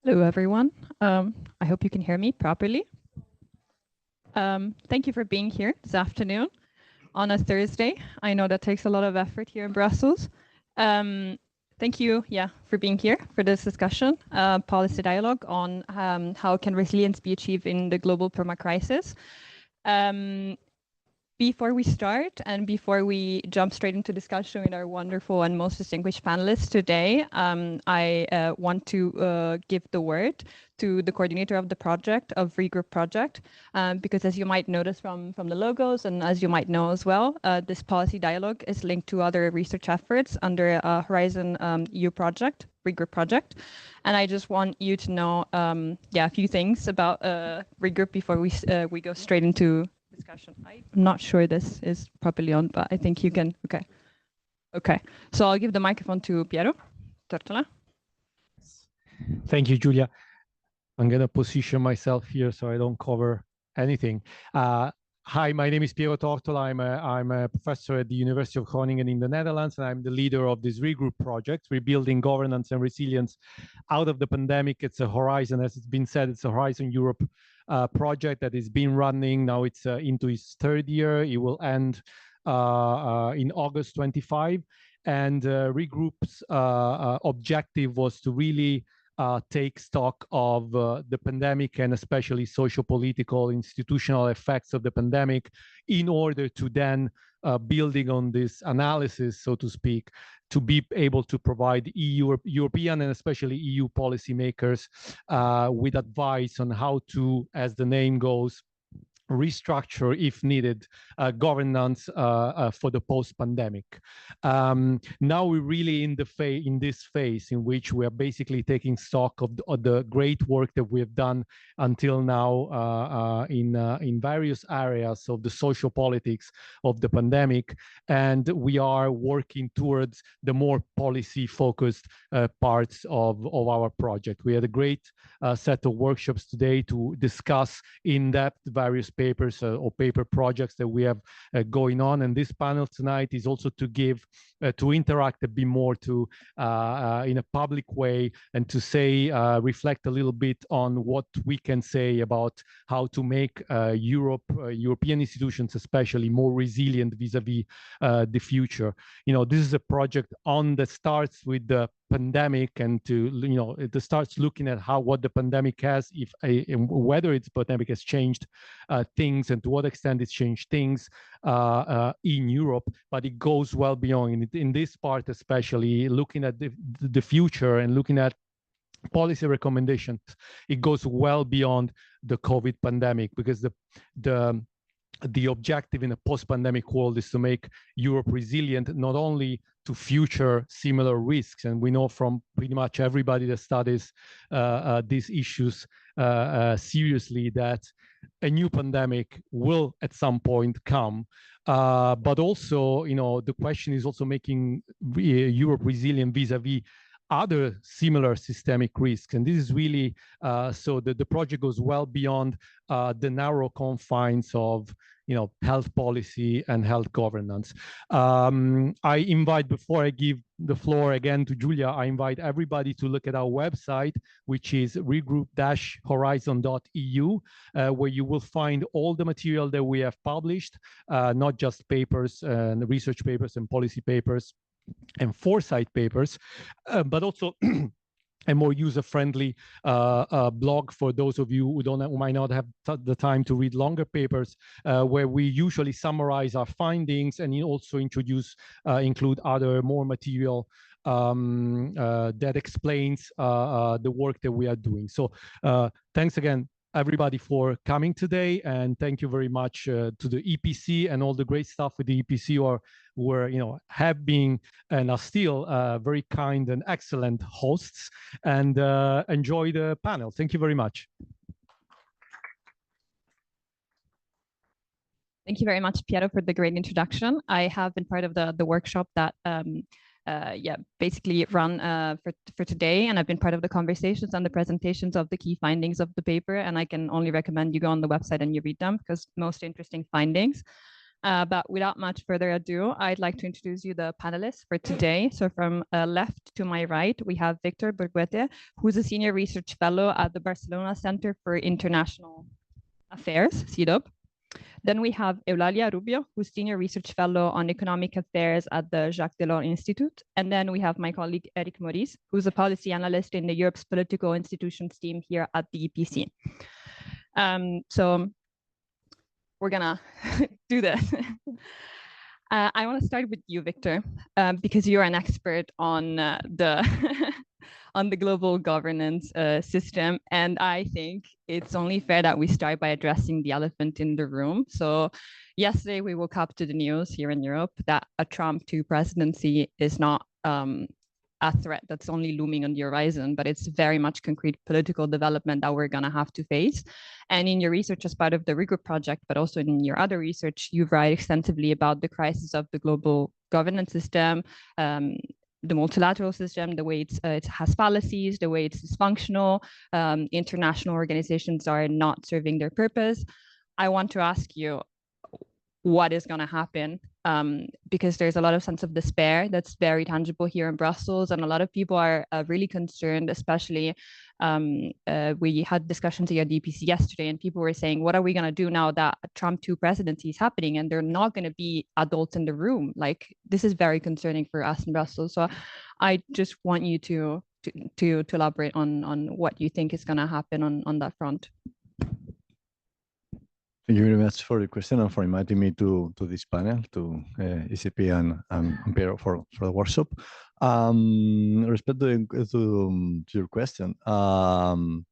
Hello, everyone. I hope you can hear me properly. Thank you for being here this afternoon on a Thursday. I know that takes a lot of effort here in Brussels. Thank you, for being here for this discussion, policy dialogue on how can resilience be achieved in the global permacrisis. Before we start and before we jump straight into discussion with our wonderful and most distinguished panelists today, I want to give the word to the coordinator of the project, of REGROUP project, because as you might notice from the logos and as you might know as well, this policy dialogue is linked to other research efforts under Horizon EU project, REGROUP project. And I just want you to know a few things about REGROUP before we go straight into discussion. I'm not sure this is properly on, but I think you can. Okay. So I'll give the microphone to Piero Tortola. Thank you, Giulia. I'm going to position myself here so I don't cover anything. Hi, my name is Piero Tortola. I'm a professor at the University of Groningen in the Netherlands, and I'm the leader of this REGROUP project, Rebuilding Governance and Resilience Out of the Pandemic. It's a Horizon, as it's been said, it's a Horizon Europe project that has been running. Now it's into its third year. It will end in August 25. And REGROUP's objective was to really take stock of the pandemic and especially socio-political institutional effects of the pandemic in order to then building on this analysis, so to speak, to be able to provide European and especially EU policymakers with advice on how to, as the name goes, restructure, if needed, governance for the post-pandemic. Now we're really in this phase in which we are basically taking stock of the great work that we have done until now in various areas of the social politics of the pandemic, and we are working towards the more policy-focused parts of our project. We had a great set of workshops today to discuss in depth various papers or paper projects that we have going on, and this panel tonight is also to give to interact a bit more to in a public way and to say reflect a little bit on what we can say about how to make European institutions especially more resilient vis-a-vis the future. You know, this is a project that starts with the pandemic, and it starts looking at what the pandemic has, whether its pandemic has changed things and to what extent it's changed things in Europe, but it goes well beyond. In this part especially, looking at the future and looking at policy recommendations, it goes well beyond the COVID pandemic, because the objective in a post-pandemic world is to make Europe resilient not only to future similar risks, and we know from pretty much everybody that studies these issues seriously that a new pandemic will at some point come, but also, the question is also making Europe resilient vis-a-vis other similar systemic risks. And this is really, so the project goes well beyond the narrow confines of, health policy and health governance. I invite, before I give the floor again to Giulia, I invite everybody to look at our website, which is regroup-horizon.eu, where you will find all the material that we have published, not just papers and research papers and policy papers and foresight papers, but also a more user-friendly blog for those of you who might not have the time to read longer papers, where we usually summarize our findings and also include other more material that explains the work that we are doing. So thanks again, everybody, for coming today, and thank you very much to the EPC and all the great stuff with the EPC who have been and are still very kind and excellent hosts, and enjoy the panel. Thank you very much. Thank you very much, Piero, for the great introduction. I have been part of the workshop that basically run for today, and I've been part of the conversations and the presentations of the key findings of the paper, and I can only recommend you go on the website and you read them, because most interesting findings. But without much further ado, I'd like to introduce you the panelists for today. So from left to my right, we have Víctor Burguete, who's a senior research fellow at the Barcelona Center for International Affairs, CIDOB. Then we have Eulalia Rubio, who's Senior Research Fellow on Economic Affairs at the Jacques Delors Institute. And then we have my colleague, Eric Maurice, who's a policy analyst in the Europe's Political Institutions team here at the EPC. So we're gonna do this. I want to start with you, Víctor, because you're an expert on the on the global governance system. And I think it's only fair that we start by addressing the elephant in the room. So yesterday we woke up to the news here in Europe that a Trump 2 presidency is not a threat that's only looming on the horizon, but it's very much concrete political development that we're going to have to face. And in your research as part of the REGROUP project, but also in your other research, you write extensively about the crisis of the global governance system, the multilateral system, the way it has fallacies, the way it's dysfunctional, international organizations are not serving their purpose. I want to ask you, what is going to happen? Because there's a lot of sense of despair that's very tangible here in Brussels, and a lot of people are really concerned, especially we had discussions here at DPC yesterday, and people were saying, what are we going to do now that a Trump 2 presidency is happening and they're not going to be adults in the room? Like, this is very concerning for us in Brussels. So I just want you to elaborate on what you think is going to happen on that front. Thank you very much for the question and for inviting me to this panel, to ECP and Piero for the workshop. Respect to your question, I'm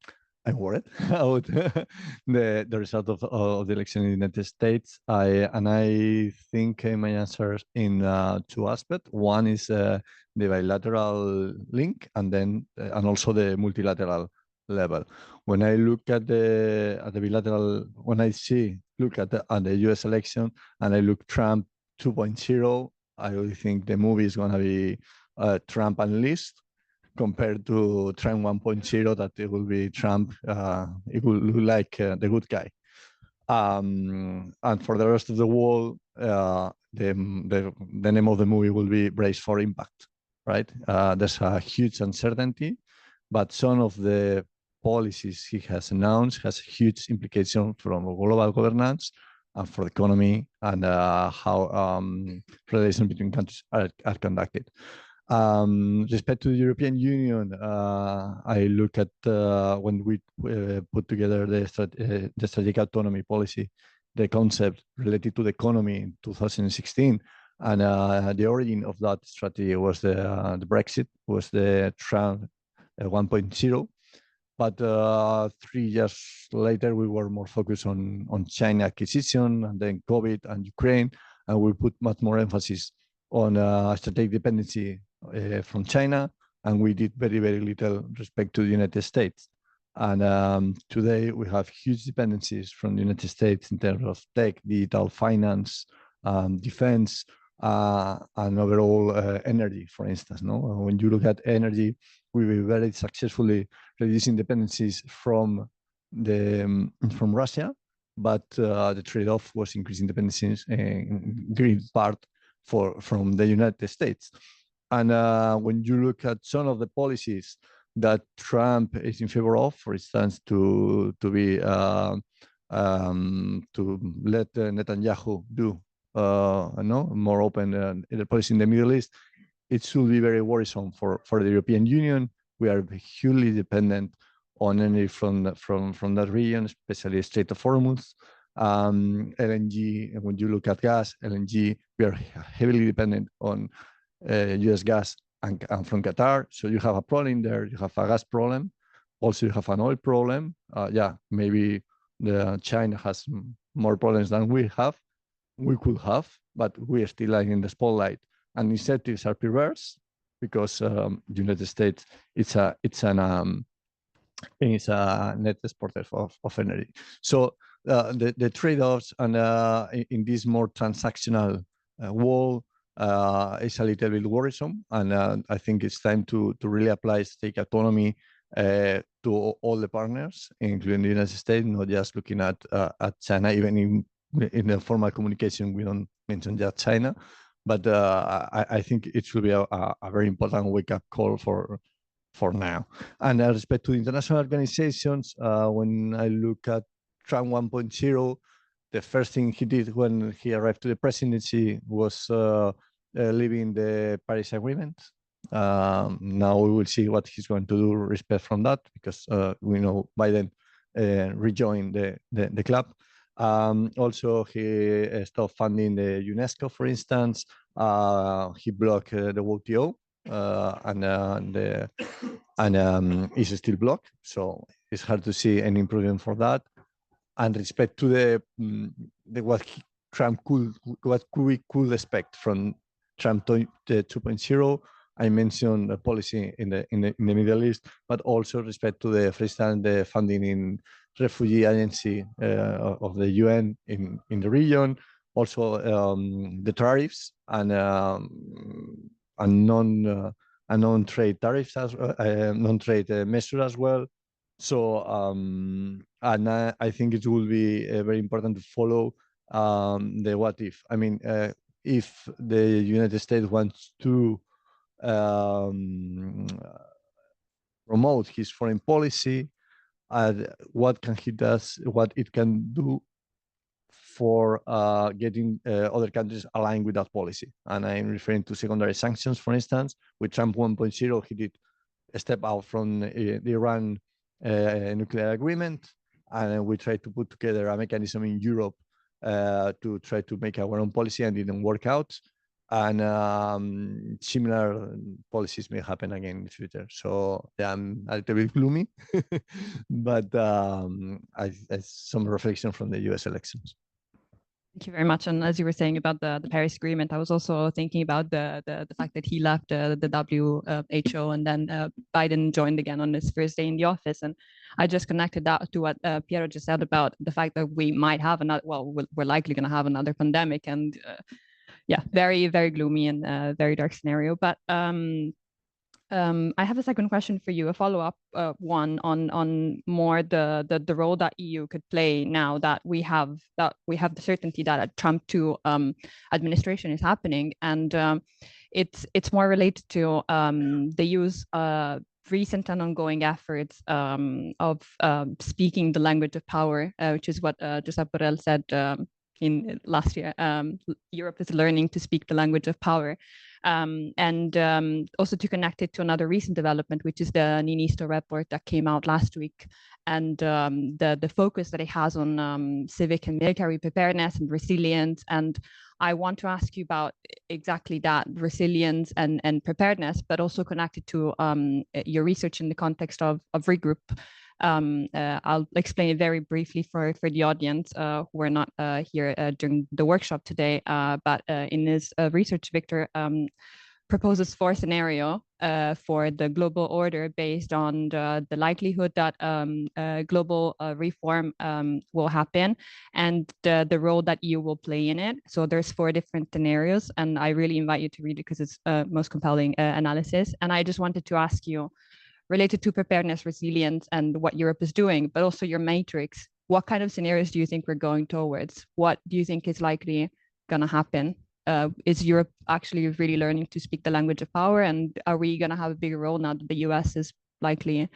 worried about the result of the election in the United States. I think my answer in two aspects. One is the bilateral link, and also the multilateral level. When I look at the bilateral, when I look at the US election and I look Trump 2.0, I really think the movie is going to be Trump Analyst compared to Trump 1.0, that it will be Trump, it will look like the good guy. And for the rest of the world, the name of the movie will be Brace for Impact, right? There's a huge uncertainty, but some of the policies he has announced has huge implications from global governance and for the economy and how relations between countries are conducted. Respect to the European Union, I look at when we put together the strategic autonomy policy, the concept related to the economy in 2016, and the origin of that strategy was the Brexit, was the Trump 1.0. But 3 years later, we were more focused on China acquisition, and then COVID and Ukraine, and we put much more emphasis on strategic dependency from China, and we did very, very little respect to the United States. And today we have huge dependencies from the United States in terms of tech, digital finance, defense, and overall energy, for instance. No, when you look at energy, we were very successfully reducing dependencies from Russia, but the trade-off was increasing dependencies in great part from the United States. And when you look at some of the policies that Trump is in favor of, for instance, to let Netanyahu do more open policy in the Middle East, it should be very worrisome for the European Union. We are hugely dependent on energy from that region, especially Strait of Hormuz. LNG, and when you look at gas, LNG, we are heavily dependent on US gas and from Qatar. So you have a problem there. You have a gas problem. Also, you have an oil problem. Maybe China has more problems than we could have, but we are still in the spotlight. And incentives are perverse because the United States it's a net exporter of energy. So the trade-offs and in this more transactional world is a little bit worrisome, and I think it's time to really apply state autonomy to all the partners, including the United States, not just looking at China, even in the formal communication, we don't mention just China, but I think it should be a very important wake-up call for now. And with respect to international organizations, when I look at Trump 1.0, the first thing he did when he arrived to the presidency was leaving the Paris Agreement. Now we will see what he's going to do respect from that, because we know Biden rejoined the club. Also, he stopped funding the UNESCO, for instance. He blocked the WTO, and is still blocked. So it's hard to see any improvement for that. And respect to what we could expect from Trump 2.0, I mentioned the policy in the Middle East, but also respect to for instance, the funding in refugee agency of the UN in the region, also the tariffs and non-trade tariffs as non-trade measures as well. So and I think it will be very important to follow the what if. I mean, if the United States wants to promote his foreign policy, what it can do for getting other countries aligned with that policy. And I'm referring to secondary sanctions, for instance. With Trump 1.0, he did step out from the Iran nuclear agreement, and we tried to put together a mechanism in Europe to try to make our own policy, and it didn't work out. And similar policies may happen again in the future. So yeah, I'm a little bit gloomy, but some reflection from the US elections. Thank you very much. And as you were saying about the Paris Agreement, I was also thinking about the fact that he left the WHO, and then Biden joined again on his first day in the office. And I just connected that to what Piero just said about the fact that we might have another, well, we're likely going to have another pandemic. And yeah, very, very gloomy and very dark scenario. But I have a second question for you, a follow-up one on more the role that EU could play now that we have the certainty that a Trump 2 administration is happening, and it's more related to the EU's recent and ongoing efforts of speaking the language of power, which is what Josep Borrell said in last year. Europe is learning to speak the language of power. And also to connect it to another recent development, which is the Ninisto report that came out last week, and the focus that it has on civic and military preparedness and resilience. And I want to ask you about exactly that, resilience and preparedness, but also connected to your research in the context of REGROUP. I'll explain it very briefly for the audience who are not here during the workshop today, but in his research, Víctor proposes 4 scenarios for the global order based on the likelihood that global reform will happen and the role that EU will play in it. So there's 4 different scenarios, and I really invite you to read it because it's most compelling analysis. And I just wanted to ask you, related to preparedness, resilience, and what Europe is doing, but also your matrix, what kind of scenarios do you think we're going towards? What do you think is likely going to happen? Is Europe actually really learning to speak the language of power? And are we going to have a bigger role now that the US is likely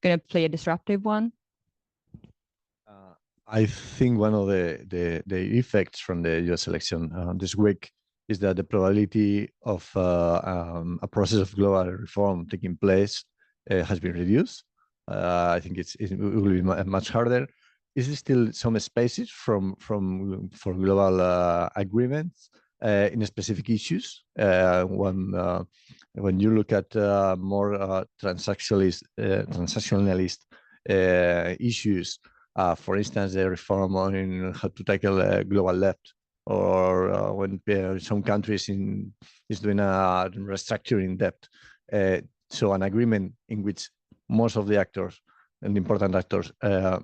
going to play a disruptive one? I think one of the effects from the US election this week is that the probability of a process of global reform taking place has been reduced. I think it will be much harder. Is there still some spaces for global agreements in specific issues? When you look at more transactionalist issues, for instance, the reform on how to tackle global debt, or when some countries is doing a restructuring debt. So an agreement in which most of the actors and important actors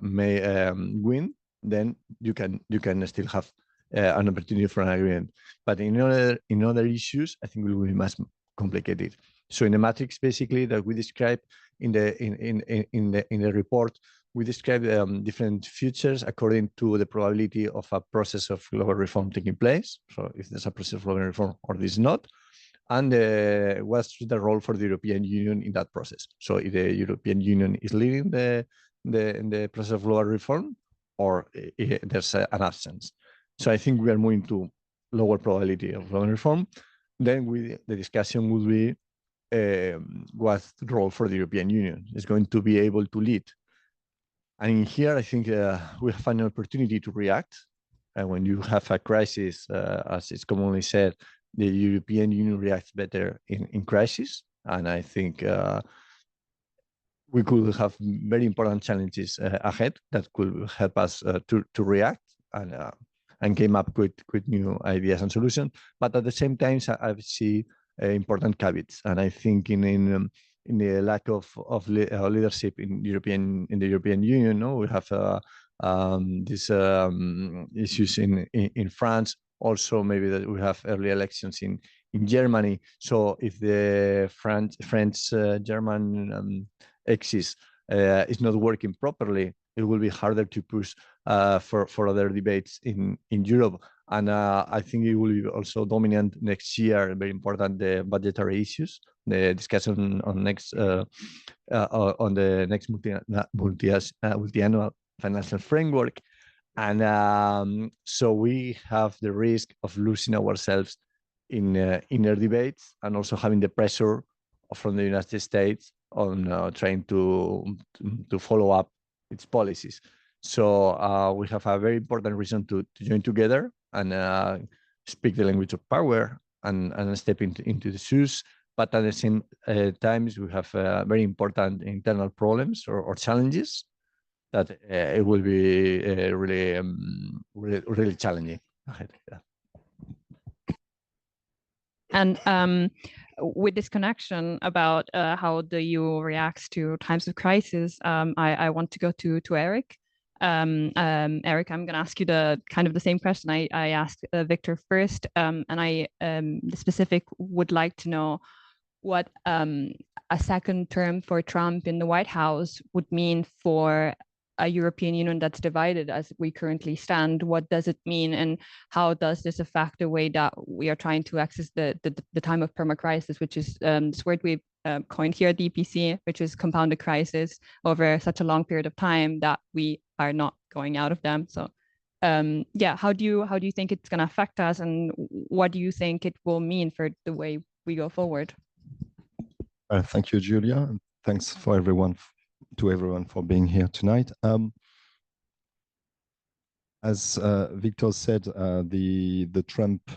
may win, then you can still have an opportunity for an agreement. But in other issues, I think it will be much complicated. So in the matrix, basically, that we describe in the report, we describe different futures according to the probability of a process of global reform taking place. So if there's a process of global reform or this not, and what's the role for the European Union in that process. So if the European Union is leading the process of global reform, or there's an absence. So I think we are moving to lower probability of global reform. Then the discussion would be what's the role for the European Union is going to be able to lead. And in here, I think we have an opportunity to react. And when you have a crisis, as it's commonly said, the European Union reacts better in crisis. And I think we could have very important challenges ahead that could help us to react and came up with new ideas and solutions. But at the same time, I see important caveats. And I think in the lack of leadership in the European Union, no, we have these issues in France. Also, maybe that we have early elections in Germany. So if the French-German axis is not working properly, it will be harder to push for other debates in Europe. And I think it will be also dominant next year. Very important, the budgetary issues, the discussion on the next multi-annual financial framework. And so we have the risk of losing ourselves in inner debates, and also having the pressure from the United States on trying to follow up its policies. So we have a very important reason to join together and speak the language of power and step into the shoes. But at the same times, we have very important internal problems or challenges that it will be really challenging ahead. Yeah. And with this connection about how the EU reacts to times of crisis, I want to go to Eric. Eric, I'm going to ask you the same question I asked Víctor first, and I specific would like to know what a second term for Trump in the White House would mean for a European Union that's divided as we currently stand. What does it mean, and how does this affect the way that we are trying to access the time of permacrisis, which is this word we've coined here at the EPC, which is compounded crisis over such a long period of time that we are not going out of them. So yeah, how do you think it's going to affect us, and what do you think it will mean for the way we go forward? Thank you, Giulia, and thanks to everyone for being here tonight. As Víctor said, the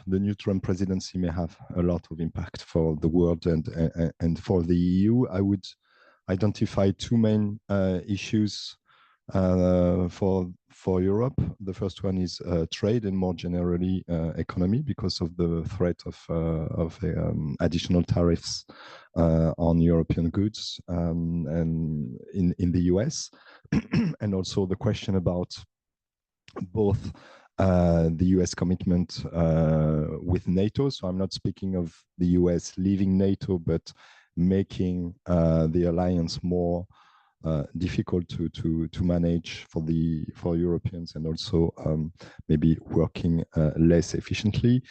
new Trump presidency may have a lot of impact for the world and for the EU. I would identify two main issues for Europe. The first one is trade, and more generally economy, because of the threat of additional tariffs on European goods and in the US, and also the question about both the US commitment with NATO. So I'm not speaking of the US leaving NATO, but making the alliance more difficult to manage for Europeans, and also maybe working less efficiently.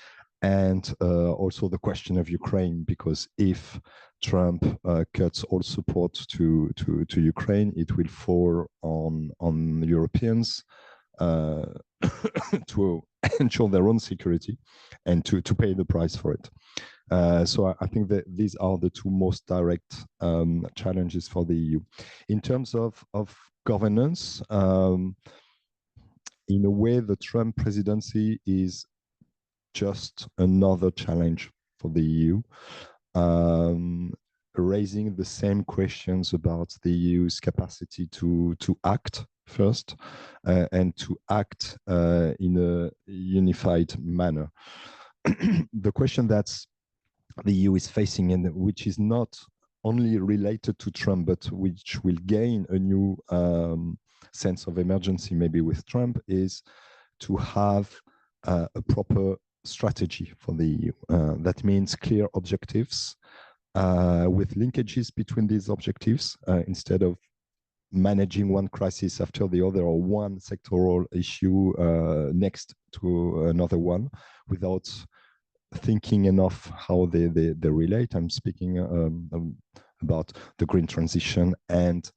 And also the question of Ukraine, because if Trump cuts all support to Ukraine, it will fall on Europeans to ensure their own security and to pay the price for it. So I think that these are the two most direct challenges for the EU. In terms of governance, in a way, the Trump presidency is just another challenge for the EU, raising the same questions about the EU's capacity to act first, and to act in a unified manner. The question that's the EU is facing, and which is not only related to Trump, but which will gain a new sense of emergency maybe with Trump, is to have a proper strategy for the EU. That means clear objectives with linkages between these objectives, instead of managing one crisis after the other, or one sectoral issue next to another one, without thinking enough how they relate. I'm speaking about the green transition and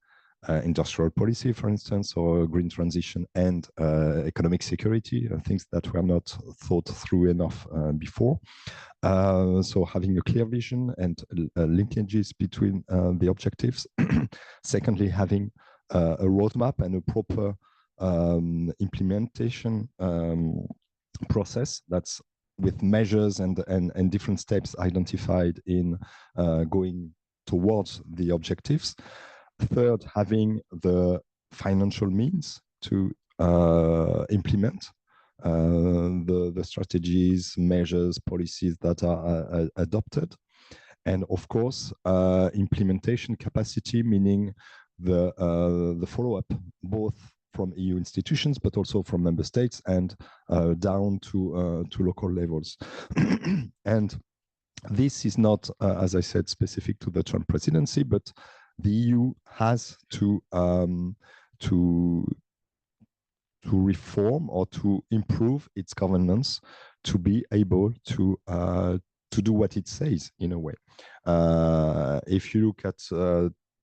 industrial policy, for instance, or green transition and economic security, things that were not thought through enough before. So having a clear vision and linkages between the objectives. Secondly, having a roadmap and a proper implementation process that's with measures and different steps identified in going towards the objectives. Third, having the financial means to implement the strategies, measures, policies that are adopted. And of course, implementation capacity, meaning the follow-up, both from EU institutions, but also from member states and down to local levels. And this is not, as I said, specific to the Trump presidency, but the EU has to reform or to improve its governance to be able to do what it says in a way. If you look at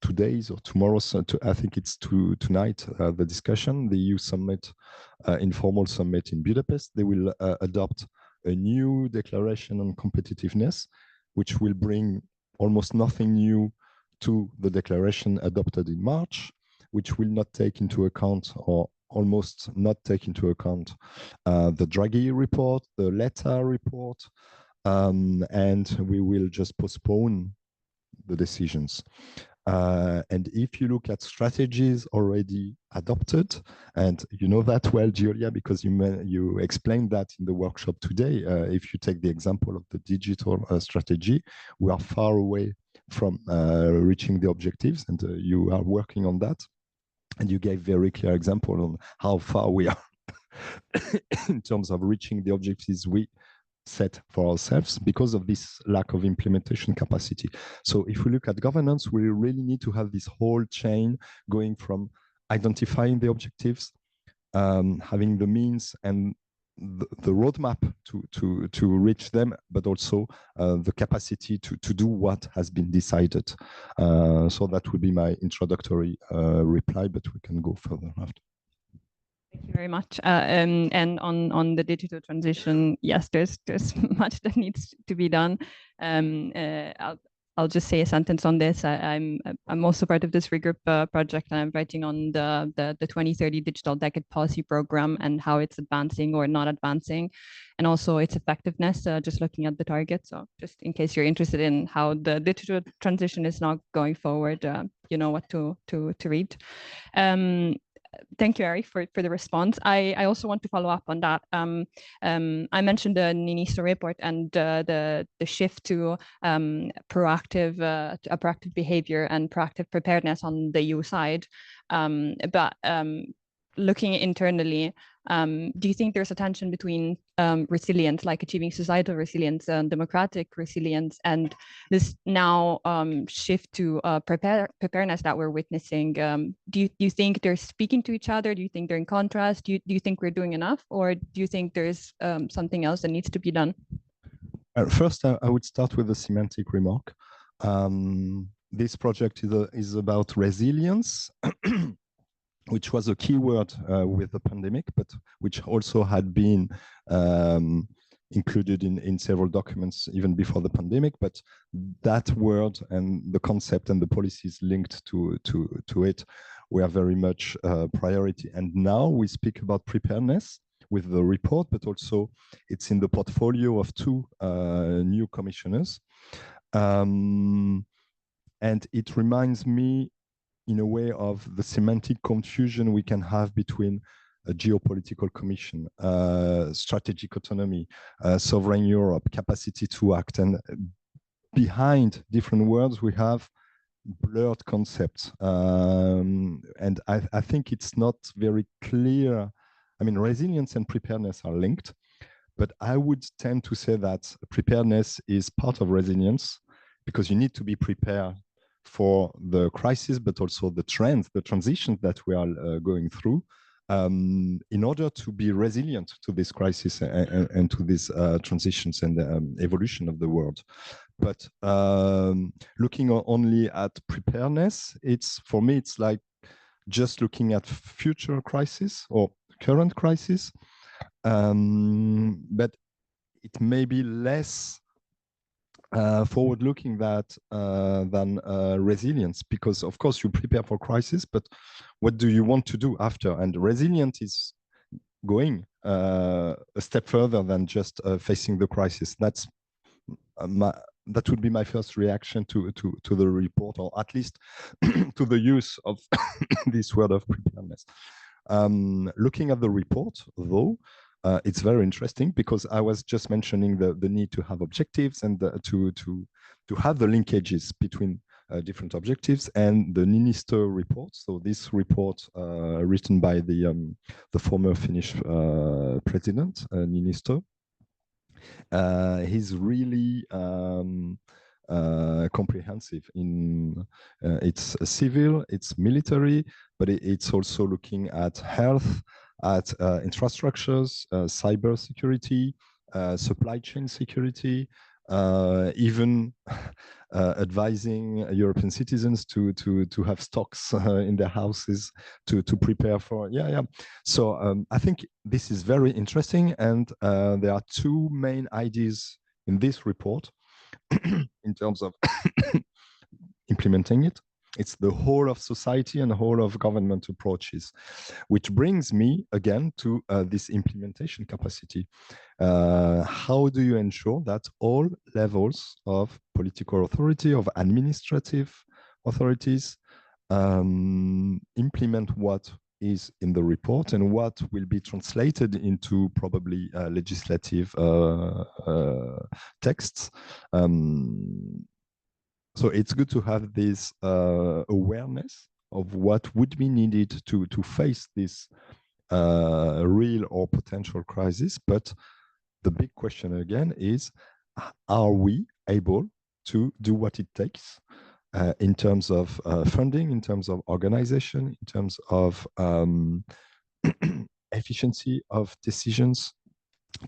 today's or tomorrow's, I think it's tonight, the discussion, the EU summit, informal summit in Budapest, they will adopt a new declaration on competitiveness, which will bring almost nothing new to the declaration adopted in March, which will not take into account, or almost not take into account, the Draghi report, the Letta report, and we will just postpone the decisions. And if you look at strategies already adopted, and you know that well, Giulia, because you explained that in the workshop today, if you take the example of the digital strategy, we are far away from reaching the objectives, and you are working on that. And you gave very clear example on how far we are in terms of reaching the objectives we set for ourselves because of this lack of implementation capacity. So if we look at governance, we really need to have this whole chain going from identifying the objectives, having the means and the roadmap to reach them, but also the capacity to do what has been decided. So that would be my introductory reply, but we can go further after. Thank you very much. And on the digital transition, yes, there's much that needs to be done. I'll just say a sentence on this. I'm also part of this REGROUP project, and I'm writing on the 2030 Digital Decade Policy Program and how it's advancing or not advancing, and also its effectiveness, just looking at the targets. So just in case you're interested in how the digital transition is not going forward, you know what to read. Thank you, Ari, for the response. I also want to follow up on that. I mentioned the Ninisto report and the shift to proactive behavior and proactive preparedness on the EU side. But looking internally, do you think there's a tension between resilience, like achieving societal resilience and democratic resilience, and this now shift to preparedness that we're witnessing? Do you think they're speaking to each other? Do you think they're in contrast? Do you think we're doing enough, or do you think there's something else that needs to be done? First, I would start with a semantic remark. This project is about resilience. Which was a key word with the pandemic, but which also had been included in several documents even before the pandemic. But that word and the concept and the policies linked to it were very much priority. And now we speak about preparedness with the report, but also it's in the portfolio of two new commissioners. And it reminds me in a way of the semantic confusion we can have between a geopolitical commission, strategic autonomy, sovereign Europe, capacity to act. And behind different words, we have blurred concepts. And I think it's not very clear. I mean, resilience and preparedness are linked, but I would tend to say that preparedness is part of resilience because you need to be prepared for the crisis, but also the trends, the transitions that we are going through, in order to be resilient to this crisis and to these transitions and evolution of the world. But looking only at preparedness, for me, it's like just looking at future crisis or current crisis, but it may be less forward-looking than resilience, because of course you prepare for crisis, but what do you want to do after? And resilience is going a step further than just facing the crisis. That would be my first reaction to the report, or at least to the use of this word of preparedness. Looking at the report, though, it's very interesting, because I was just mentioning the need to have objectives and to have the linkages between different objectives, and the Niinistö report. So this report, written by the former Finnish president, Niinistö, he's really comprehensive. It's civil, it's military, but it's also looking at health, at infrastructures, cyber security, supply chain security, even advising European citizens to have stocks in their houses to prepare for. So I think this is very interesting, and there are two main ideas in this report in terms of implementing it. It's the whole of society and the whole of government approaches, which brings me again to this implementation capacity. How do you ensure that all levels of political authority, of administrative authorities, implement what is in the report and what will be translated into probably legislative texts? So it's good to have this awareness of what would be needed to face this real or potential crisis. But the big question again is, are we able to do what it takes in terms of funding, in terms of organization, in terms of efficiency of decisions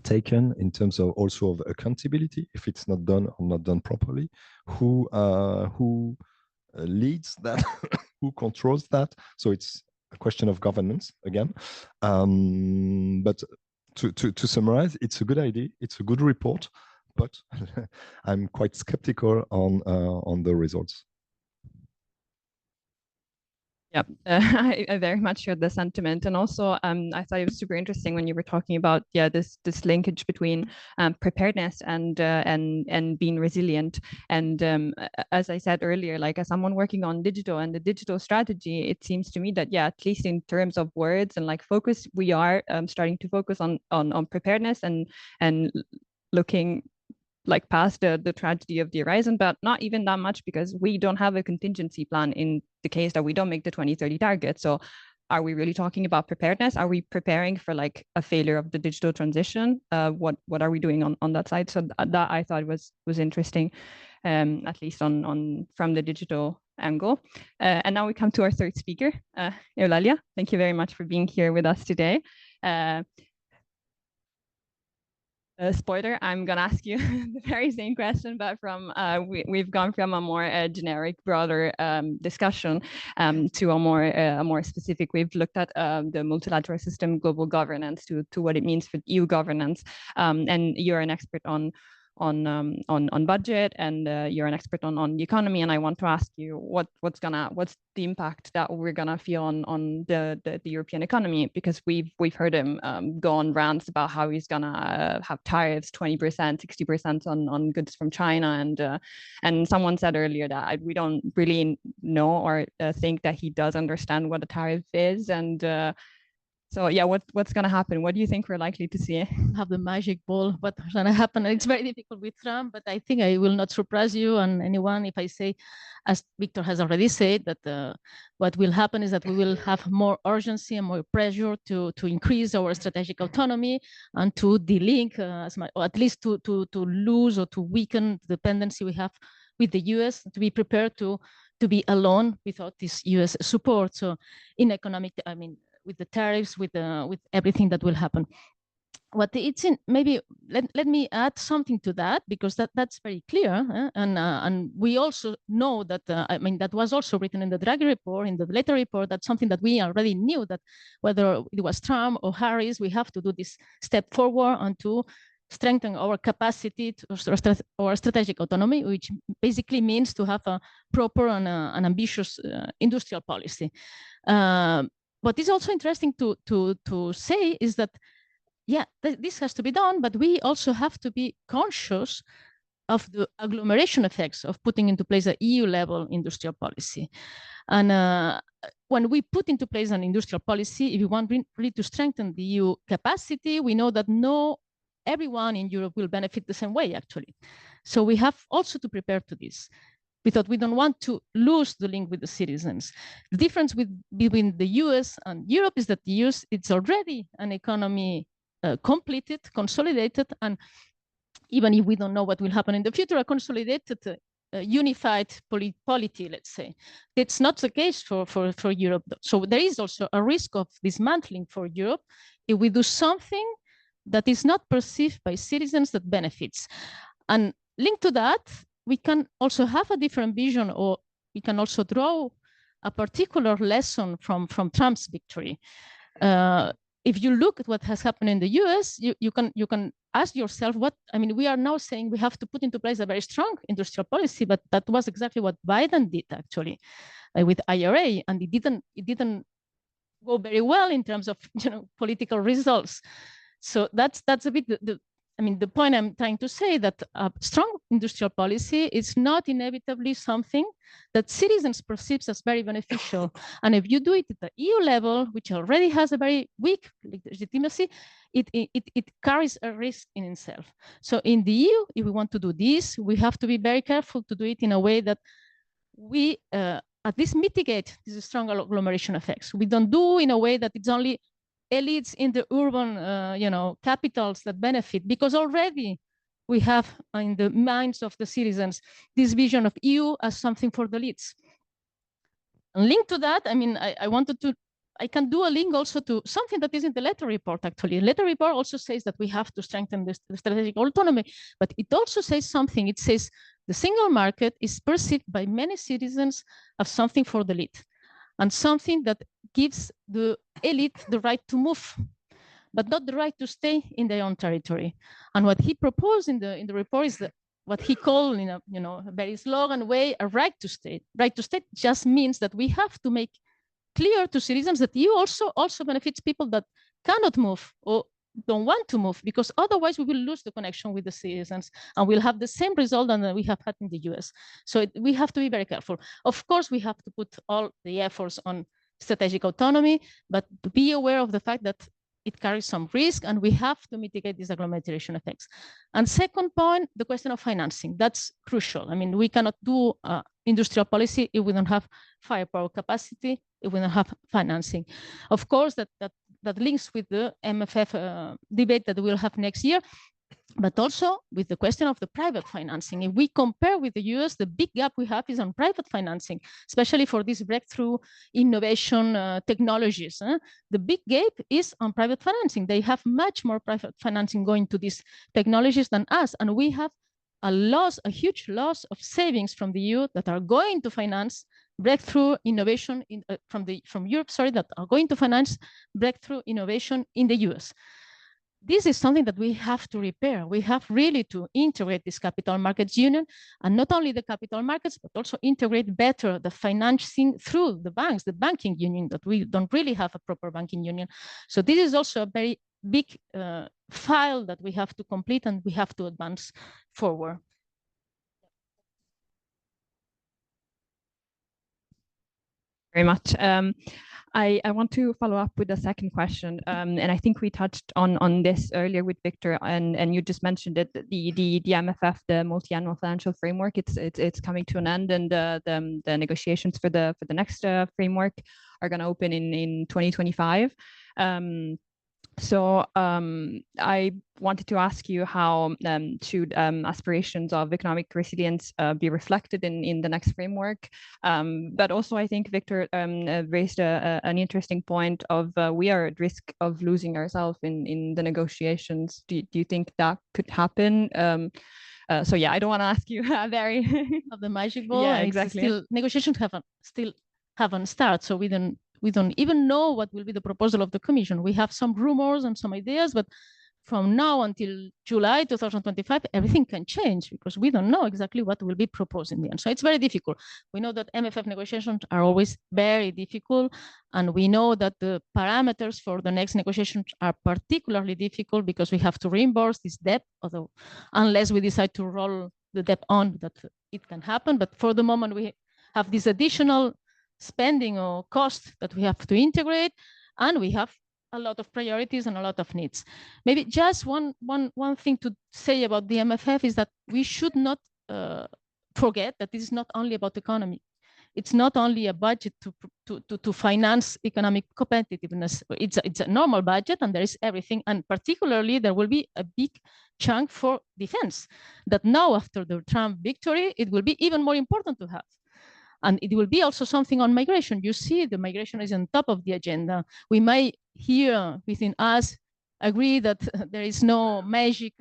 taken, in terms of also of accountability if it's not done or not done properly, who leads that, who controls that? So it's a question of governance again. But to summarize, it's a good idea, it's a good report, but I'm quite skeptical on the results. Yeah, I very much share the sentiment, and also I thought it was super interesting when you were talking about this linkage between preparedness and being resilient. And as I said earlier, like as someone working on digital and the digital strategy, it seems to me that at least in terms of words and like focus, we are starting to focus on preparedness and looking like past the tragedy of the horizon, but not even that much, because we don't have a contingency plan in the case that we don't make the 2030 target. So are we really talking about preparedness? Are we preparing for like a failure of the digital transition? What are we doing on that side? So that I thought was interesting, at least on from the digital angle. And now we come to our third speaker, Eulalia. Thank you very much for being here with us today. Spoiler, I'm going to ask you the very same question, but from we've gone from a more generic, broader discussion to a more specific. We've looked at the multilateral system, global governance, to what it means for EU governance, and you're an expert on budget, and you're an expert on the economy, and I want to ask you what's the impact that we're gonna feel on the European economy, because we've heard him go on rants about how he's gonna have tariffs 20%, 60% on goods from China, and someone said earlier that we don't really know or think that he does understand what a tariff is, and so what's going to happen? What do you think we're likely to see? Have the magic ball, what's going to happen? It's very difficult with Trump, but I think I will not surprise you and anyone if I say, as Víctor has already said, that what will happen is that we will have more urgency and more pressure to increase our strategic autonomy and to delink, or at least to lose or to weaken the dependency we have with the US, to be prepared to to be alone without this US support. So in economic, I mean, with the tariffs, with everything that will happen. What it's in, maybe let me add something to that, because that's very clear. And we also know that, I mean, that was also written in the Draghi report, in the later report, that's something that we already knew, that whether it was Trump or Harris, we have to do this step forward and to strengthen our capacity to our strategic autonomy, which basically means to have a proper and an ambitious industrial policy. What is also interesting to say is that, yeah, this has to be done, but we also have to be conscious of the agglomeration effects of putting into place an EU-level industrial policy. And when we put into place an industrial policy, if we want really to strengthen the EU capacity, we know that everyone in Europe will benefit the same way, actually. So we have also to prepare to this, because we don't want to lose the link with the citizens. The difference between the US and Europe is that the US, it's already an economy completed, consolidated, and even if we don't know what will happen in the future, a consolidated, unified polity, let's say. It's not the case for Europe. So there is also a risk of dismantling for Europe if we do something that is not perceived by citizens that benefits. And linked to that, we can also have a different vision, or we can also draw a particular lesson from Trump's victory. If you look at what has happened in the US, you can ask yourself we are now saying we have to put into place a very strong industrial policy, but that was exactly what Biden did actually with IRA, and it didn't go very well in terms of political results. So that's a bit the point I'm trying to say, that a strong industrial policy is not inevitably something that citizens perceive as very beneficial. And if you do it at the EU level, which already has a very weak legitimacy, it carries a risk in itself. So in the EU, if we want to do this, we have to be very careful to do it in a way that we at least mitigate these strong agglomeration effects. We don't do in a way that it's only elites in the urban, capitals that benefit, because already we have in the minds of the citizens this vision of EU as something for the elites. And linked to that, I can do a link also to something that is in the letter report, actually. The letter report also says that we have to strengthen the strategic autonomy, but it also says something. It says the single market is perceived by many citizens as something for the elite, and something that gives the elite the right to move, but not the right to stay in their own territory. And what he proposed in the report is that what he called in a very slogan way, a right to stay. Right to stay just means that we have to make clear to citizens that EU also benefits people that cannot move or don't want to move, because otherwise we will lose the connection with the citizens and we'll have the same result that we have had in the US. So we have to be very careful. Of course, we have to put all the efforts on strategic autonomy, but to be aware of the fact that it carries some risk and we have to mitigate these agglomeration effects. And second point, the question of financing. That's crucial. We cannot do industrial policy if we don't have firepower capacity, if we don't have financing. Of course, that links with the MFF debate that we'll have next year, but also with the question of the private financing. If we compare with the US, the big gap we have is on private financing, especially for these breakthrough innovation technologies. The big gap is on private financing. They have much more private financing going to these technologies than us, and we have a huge loss of savings from the EU that are going to finance breakthrough innovation from Europe, that are going to finance breakthrough innovation in the US. This is something that we have to repair. We have really to integrate this capital markets union, and not only the capital markets, but also integrate better the financing through the banks, the banking union, that we don't really have a proper banking union. So this is also a very big file that we have to complete and we have to advance forward. Very much. I want to follow up with a second question, and I think we touched on this earlier with Víctor, and you just mentioned it. The MFF, the multi-annual financial framework, it's coming to an end, and the negotiations for the next framework are going to open in 2025. So I wanted to ask you how should aspirations of economic resilience be reflected in the next framework? But also, I think Victor raised an interesting point of we are at risk of losing ourselves in the negotiations. Do you think that could happen? So yeah, I don't want to ask you very of the magic ball. Yeah, exactly. Still, negotiations haven't started, so we don't even know what will be the proposal of the Commission. We have some rumors and some ideas, but from now until July 2025, everything can change because we don't know exactly what will be proposed in the end. So it's very difficult. We know that MFF negotiations are always very difficult, and we know that the parameters for the next negotiations are particularly difficult because we have to reimburse this debt, although unless we decide to roll the debt on, that it can happen. But for the moment, we have this additional spending or cost that we have to integrate, and we have a lot of priorities and a lot of needs. Maybe just one thing to say about the MFF is that we should not forget that this is not only about economy. It's not only a budget to finance economic competitiveness. It's a normal budget, and there is everything. And particularly, there will be a big chunk for defense that now, after the Trump victory, it will be even more important to have. And it will be also something on migration. You see, the migration is on top of the agenda. We may here within us agree that there is no magic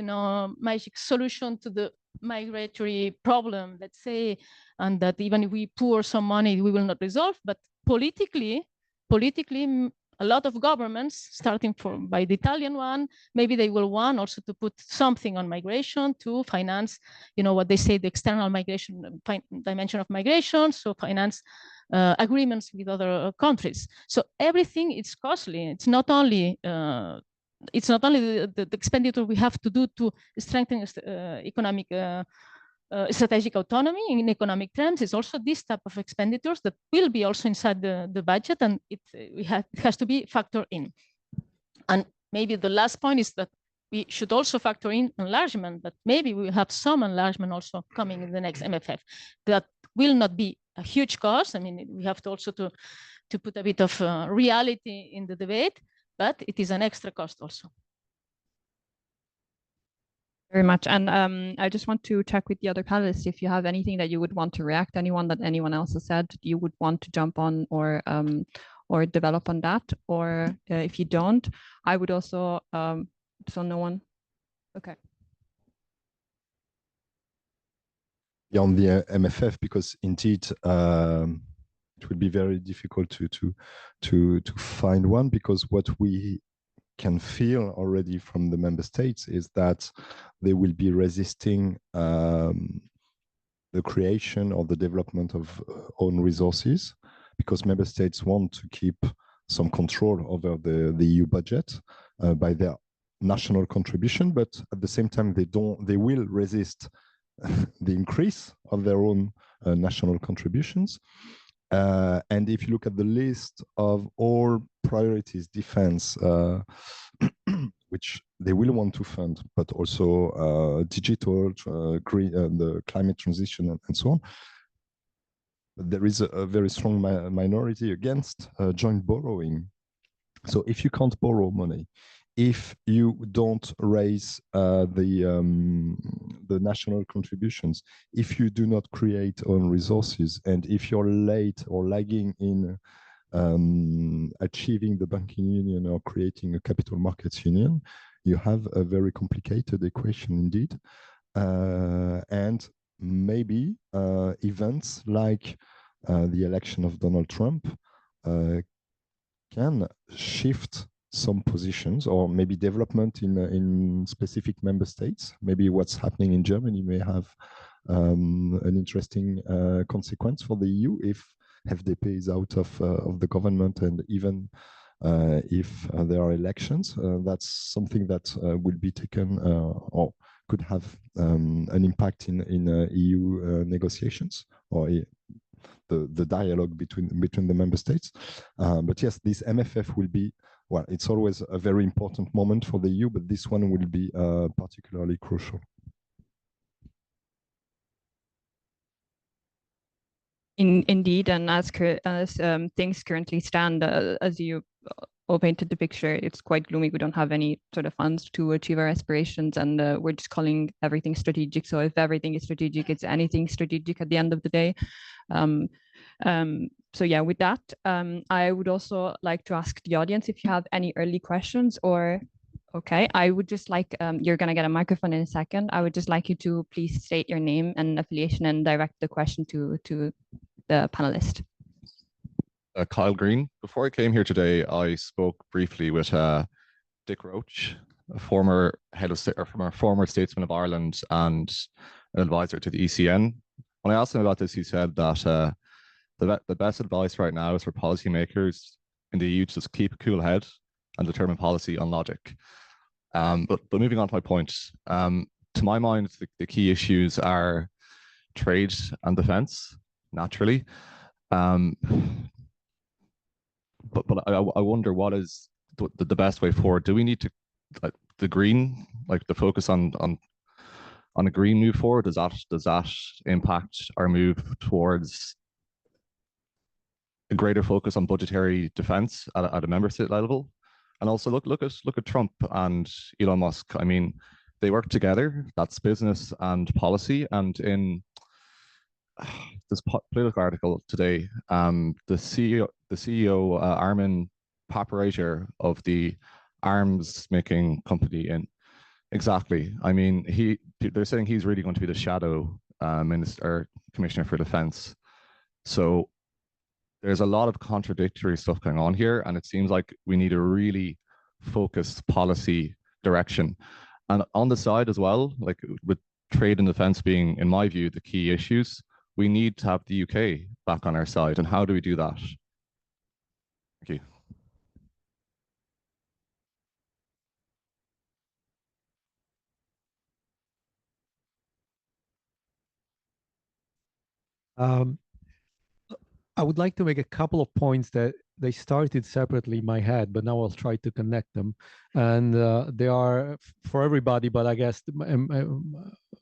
solution to the migratory problem, let's say, and that even if we pour some money, we will not resolve. But politically, a lot of governments, starting by the Italian one, maybe they will want also to put something on migration to finance, what they say, the external migration dimension of migration, so finance agreements with other countries. So everything is costly. It's not only the expenditure we have to do to strengthen economic strategic autonomy in economic terms. Is also this type of expenditures that will be also inside the budget, and it has to be factored in. And maybe the last point is that we should also factor in enlargement, but maybe we will have some enlargement also coming in the next MFF. That will not be a huge cost. I mean, we have to also to put a bit of reality in the debate, but it is an extra cost also. Very much. And I just want to check with the other panelists if you have anything that you would want to react, anyone else has said you would want to jump on or develop on that, or if you don't, I would also, so no one, okay. Yeah, on the MFF, because indeed it would be very difficult to find one, because what we can feel already from the member states is that they will be resisting the creation or the development of own resources, because member states want to keep some control over the EU budget by their national contribution, but at the same time they will resist the increase of their own national contributions. And if you look at the list of all priorities, defense, which they will want to fund, but also digital, green, the climate transition, and so on, there is a very strong minority against joint borrowing. So if you can't borrow money, if you don't raise the national contributions, if you do not create own resources, and if you're late or lagging in achieving the banking union or creating a capital markets union, you have a very complicated equation indeed. And maybe events like the election of Donald Trump can shift some positions, or maybe development in specific member states. Maybe what's happening in Germany may have an interesting consequence for the EU if FDP is out of the government, and even if there are elections. That's something that will be taken or could have an impact in EU negotiations, or the dialogue between the member states. But yes, this MFF will be, well, it's always a very important moment for the EU, but this one will be particularly crucial. Indeed, and as things currently stand, as you all painted the picture. It's quite gloomy. We don't have any sort of funds to achieve our aspirations, and we're just calling everything strategic. So if everything is strategic, it's anything strategic at the end of the day. So yeah, with that, I would also like to ask the audience if you have any early questions or, okay, I would just like, you're gonna get a microphone in a second. I would just like you to please state your name and affiliation and direct the question to the panelist. Kyle Green. Before I came here today, I spoke briefly with Dick Roach, a former head of state, or from a former statesman of Ireland and an advisor to the ECN. When I asked him about this, he said that the best advice right now is for policymakers in the EU to just keep a cool head and determine policy on logic. But moving on to my point, to my mind, the key issues are trade and defense, naturally. But I wonder what is the best way forward. Do we need to the green, like the focus on a green move forward? Does that impact our move towards a greater focus on budgetary defense at a member state level? And also look at Trump and Elon Musk. I mean, they work together. That's business and policy. And in this political article today, the CEO Armin Paparager of the arms making company in I mean, they're saying he's really going to be the shadow minister or commissioner for defense. So there's a lot of contradictory stuff going on here, and it seems like we need a really focused policy direction. And on the side as well, like with trade and defense being, in my view, the key issues, we need to have the UK back on our side. And how do we do that? Thank you. I would like to make a couple of points that they started separately in my head, but now I'll try to connect them. And they are for everybody, but I guess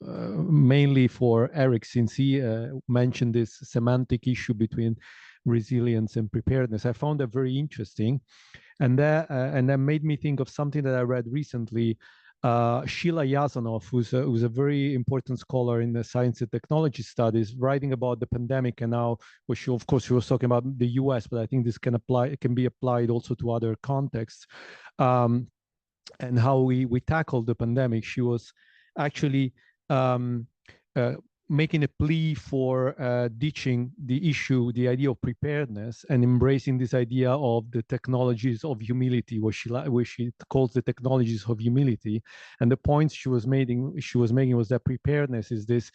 mainly for Eric, since he mentioned this semantic issue between resilience and preparedness. I found that very interesting. And that made me think of something that I read recently. Sheila Yazanov, who's a very important scholar in the science and technology studies, writing about the pandemic, and now, well, she was talking about the US, but I think this can be applied also to other contexts, and how we tackled the pandemic. She was actually making a plea for ditching the idea of preparedness and embracing this idea of the technologies of humility, what she calls the technologies of humility. And the point she was making was that preparedness is this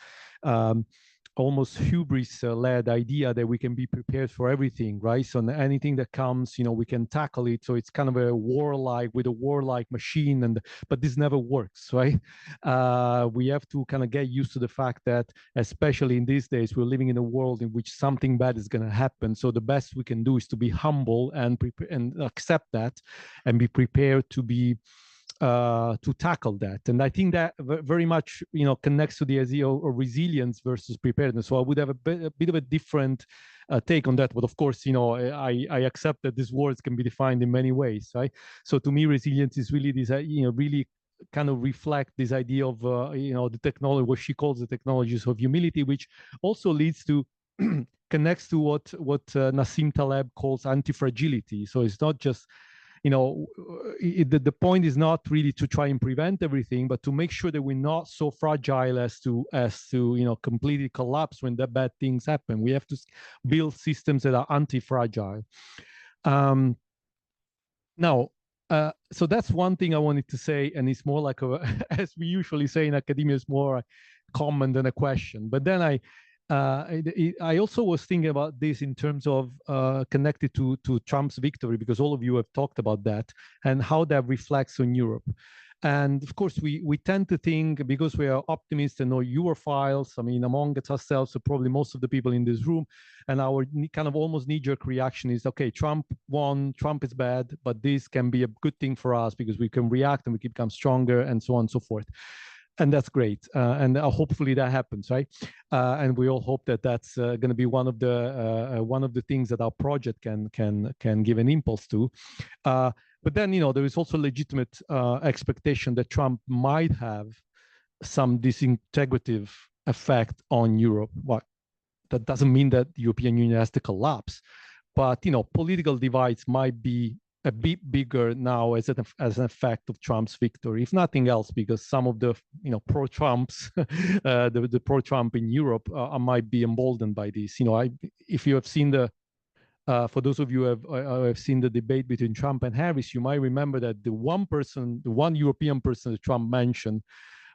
almost hubris-led idea that we can be prepared for everything, right? So anything that comes, we can tackle it. So it's kind of a warlike machine, but this never works, right? We have to kind of get used to the fact that, especially in these days, we're living in a world in which something bad is going to happen. So the best we can do is to be humble and accept that, and be prepared to tackle that. And I think that very much connects to the idea of resilience versus preparedness. So I would have a bit of a different take on that, but of course I accept that these words can be defined in many ways, right? So to me, resilience is really this really kind of reflect this idea of the technology, what she calls the technologies of humility, which also leads to connects to what Nassim Taleb calls anti-fragility. So it's not just the point is not really to try and prevent everything, but to make sure that we're not so fragile as to completely collapse when the bad things happen. We have to build systems that are anti-fragile. Now, so that's one thing I wanted to say, and it's more like as we usually say in academia, it's more a comment than a question. But then I also was thinking about this in terms of connected to Trump's victory, because all of you have talked about that and how that reflects on Europe. And of course, we tend to think, because we are optimists and know Europhiles, I mean, among ourselves, so probably most of the people in this room, and our kind of almost knee-jerk reaction is, okay, Trump won, Trump is bad, but this can be a good thing for us because we can react and we can become stronger and so on and so forth. and that's great. And hopefully that happens, right? And we all hope that that's going to be one of the things that our project can give an impulse to. But then, there is also legitimate expectation that Trump might have some disintegrative effect on Europe. What that doesn't mean that the European Union has to collapse, but political divides might be a bit bigger now as an effect of Trump's victory, if nothing else, because some of the pro-Trumps, the pro-Trump in Europe might be emboldened by this. If you have seen for those of you who have seen the debate between Trump and Harris, you might remember that the one European person that Trump mentioned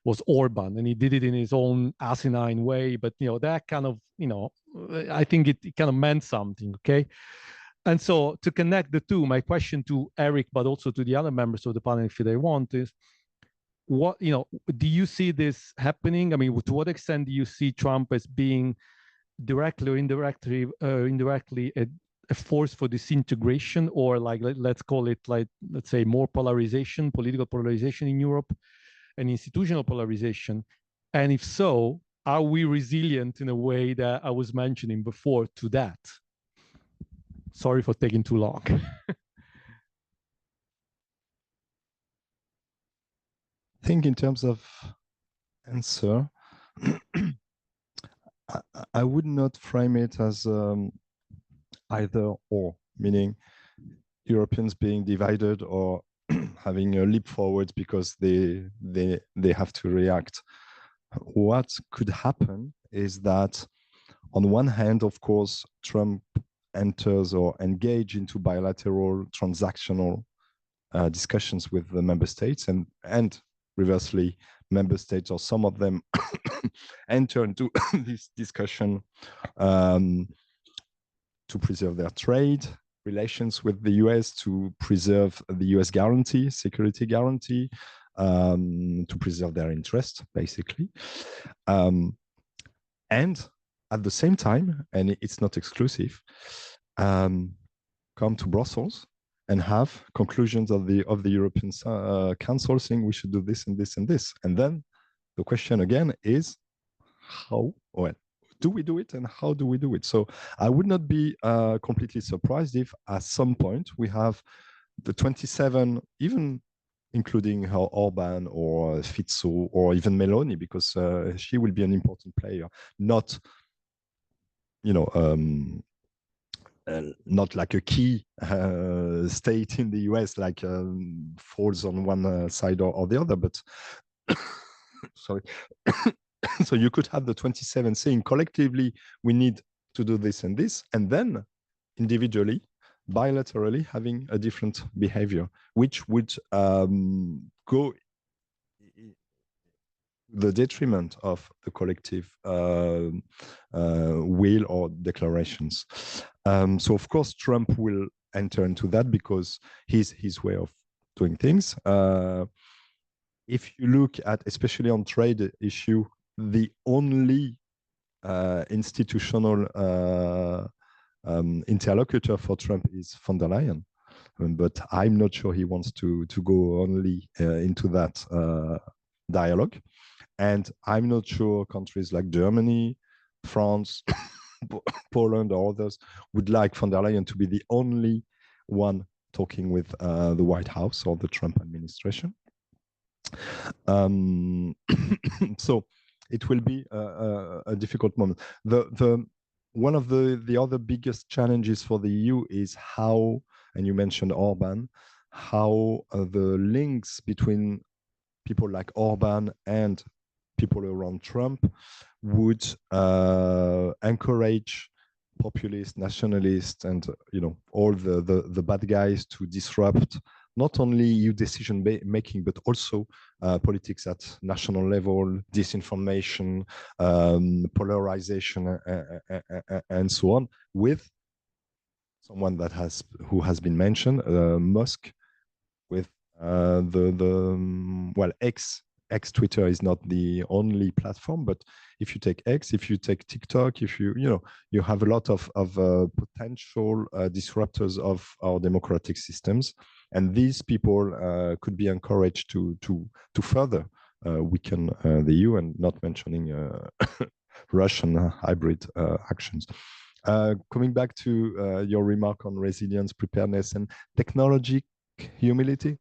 was Orban, and he did it in his own asinine way. But that kind of, I think it kind of meant something. Okay. And so to connect the two, my question to Eric, but also to the other members of the panel, if they want, is what, do you see this happening? I mean, to what extent do you see Trump as being directly or indirectly a force for disintegration, or let's call it let's say more polarization, political polarization in Europe and institutional polarization? And if so, are we resilient in a way that I was mentioning before to that? Sorry for taking too long. I think in terms of answer, I would not frame it as either or, meaning Europeans being divided or having a leap forward because they have to react. What could happen is that on one hand, of course, Trump enters or engage into bilateral transactional discussions with the member states, and reversely, member states or some of them enter into this discussion to preserve their trade relations with the US, to preserve the US guarantee, security guarantee, to preserve their interest, basically. And at the same time, and it's not exclusive, come to Brussels and have conclusions of the European Council saying we should do this and this and this. And then the question again is how, well, do we do it and how do we do it? So I would not be completely surprised if at some point we have the 27, even including Orban or Fizzo or even Meloni, because she will be an important player, not not like a key state in the US, like falls on one side or the other, but sorry. So you could have the 27 saying collectively, we need to do this and this, and then individually, bilaterally having a different behavior, which would go the detriment of the collective will or declarations. So of course, Trump will enter into that because his way of doing things. If you look at, especially on trade issue, the only institutional interlocutor for Trump is von der Leyen. But I'm not sure he wants to go only into that dialogue. And I'm not sure countries like Germany, France, Poland, or others would like von der Leyen to be the only one talking with the White House or the Trump administration. So it will be a difficult moment. One of the other biggest challenges for the EU is how, and you mentioned Orban, how the links between people like Orban and people around Trump would encourage populist, nationalist, and all the bad guys to disrupt not only EU decision making, but also politics at national level, disinformation, polarization, and so on, with someone who has been mentioned, Musk, with X Twitter is not the only platform, but if you take X, if you take TikTok, if you have a lot of potential disruptors of our democratic systems, and these people could be encouraged to further weaken the EU, and not mentioning Russian hybrid actions. Coming back to your remark on resilience, preparedness, and technology humility.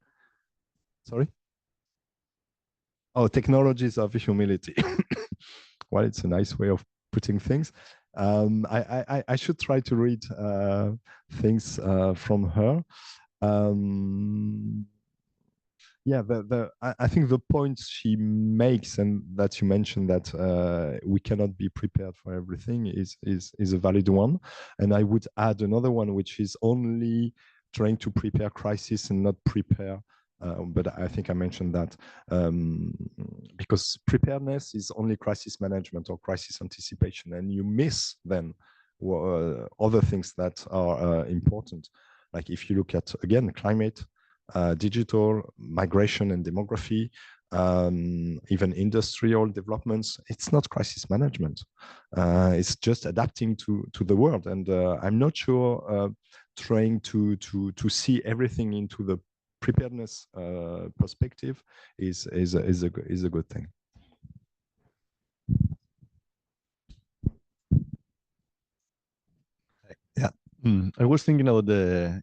Sorry? Oh, technologies of humility. Well, it's a nice way of putting things. I should try to read things from her. Yeah, I think the points she makes, and that you mentioned, that we cannot be prepared for everything, is a valid one. And I would add another one, which is only trying to prepare crisis and not prepare. But I think I mentioned that because preparedness is only crisis management or crisis anticipation, and you miss then other things that are important. Like if you look at, again, climate, digital, migration and demography, even industrial developments, it's not crisis management. It's just adapting to the world. And I'm not sure trying to see everything into the preparedness perspective is a good thing. Yeah, I was thinking about the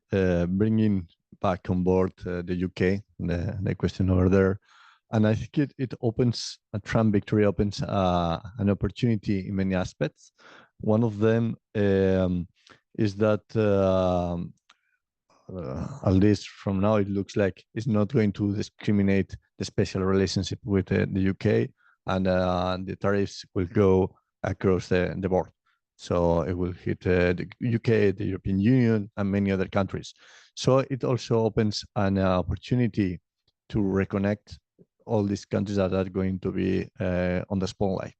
bringing back on board the UK, the question over there, and I think it opens a Trump victory opens an opportunity in many aspects. One of them is that at least from now, it looks like it's not going to discriminate the special relationship with the UK, and the tariffs will go across the board. So it will hit the UK, the European Union, and many other countries. So it also opens an opportunity to reconnect all these countries that are going to be on the spotlight.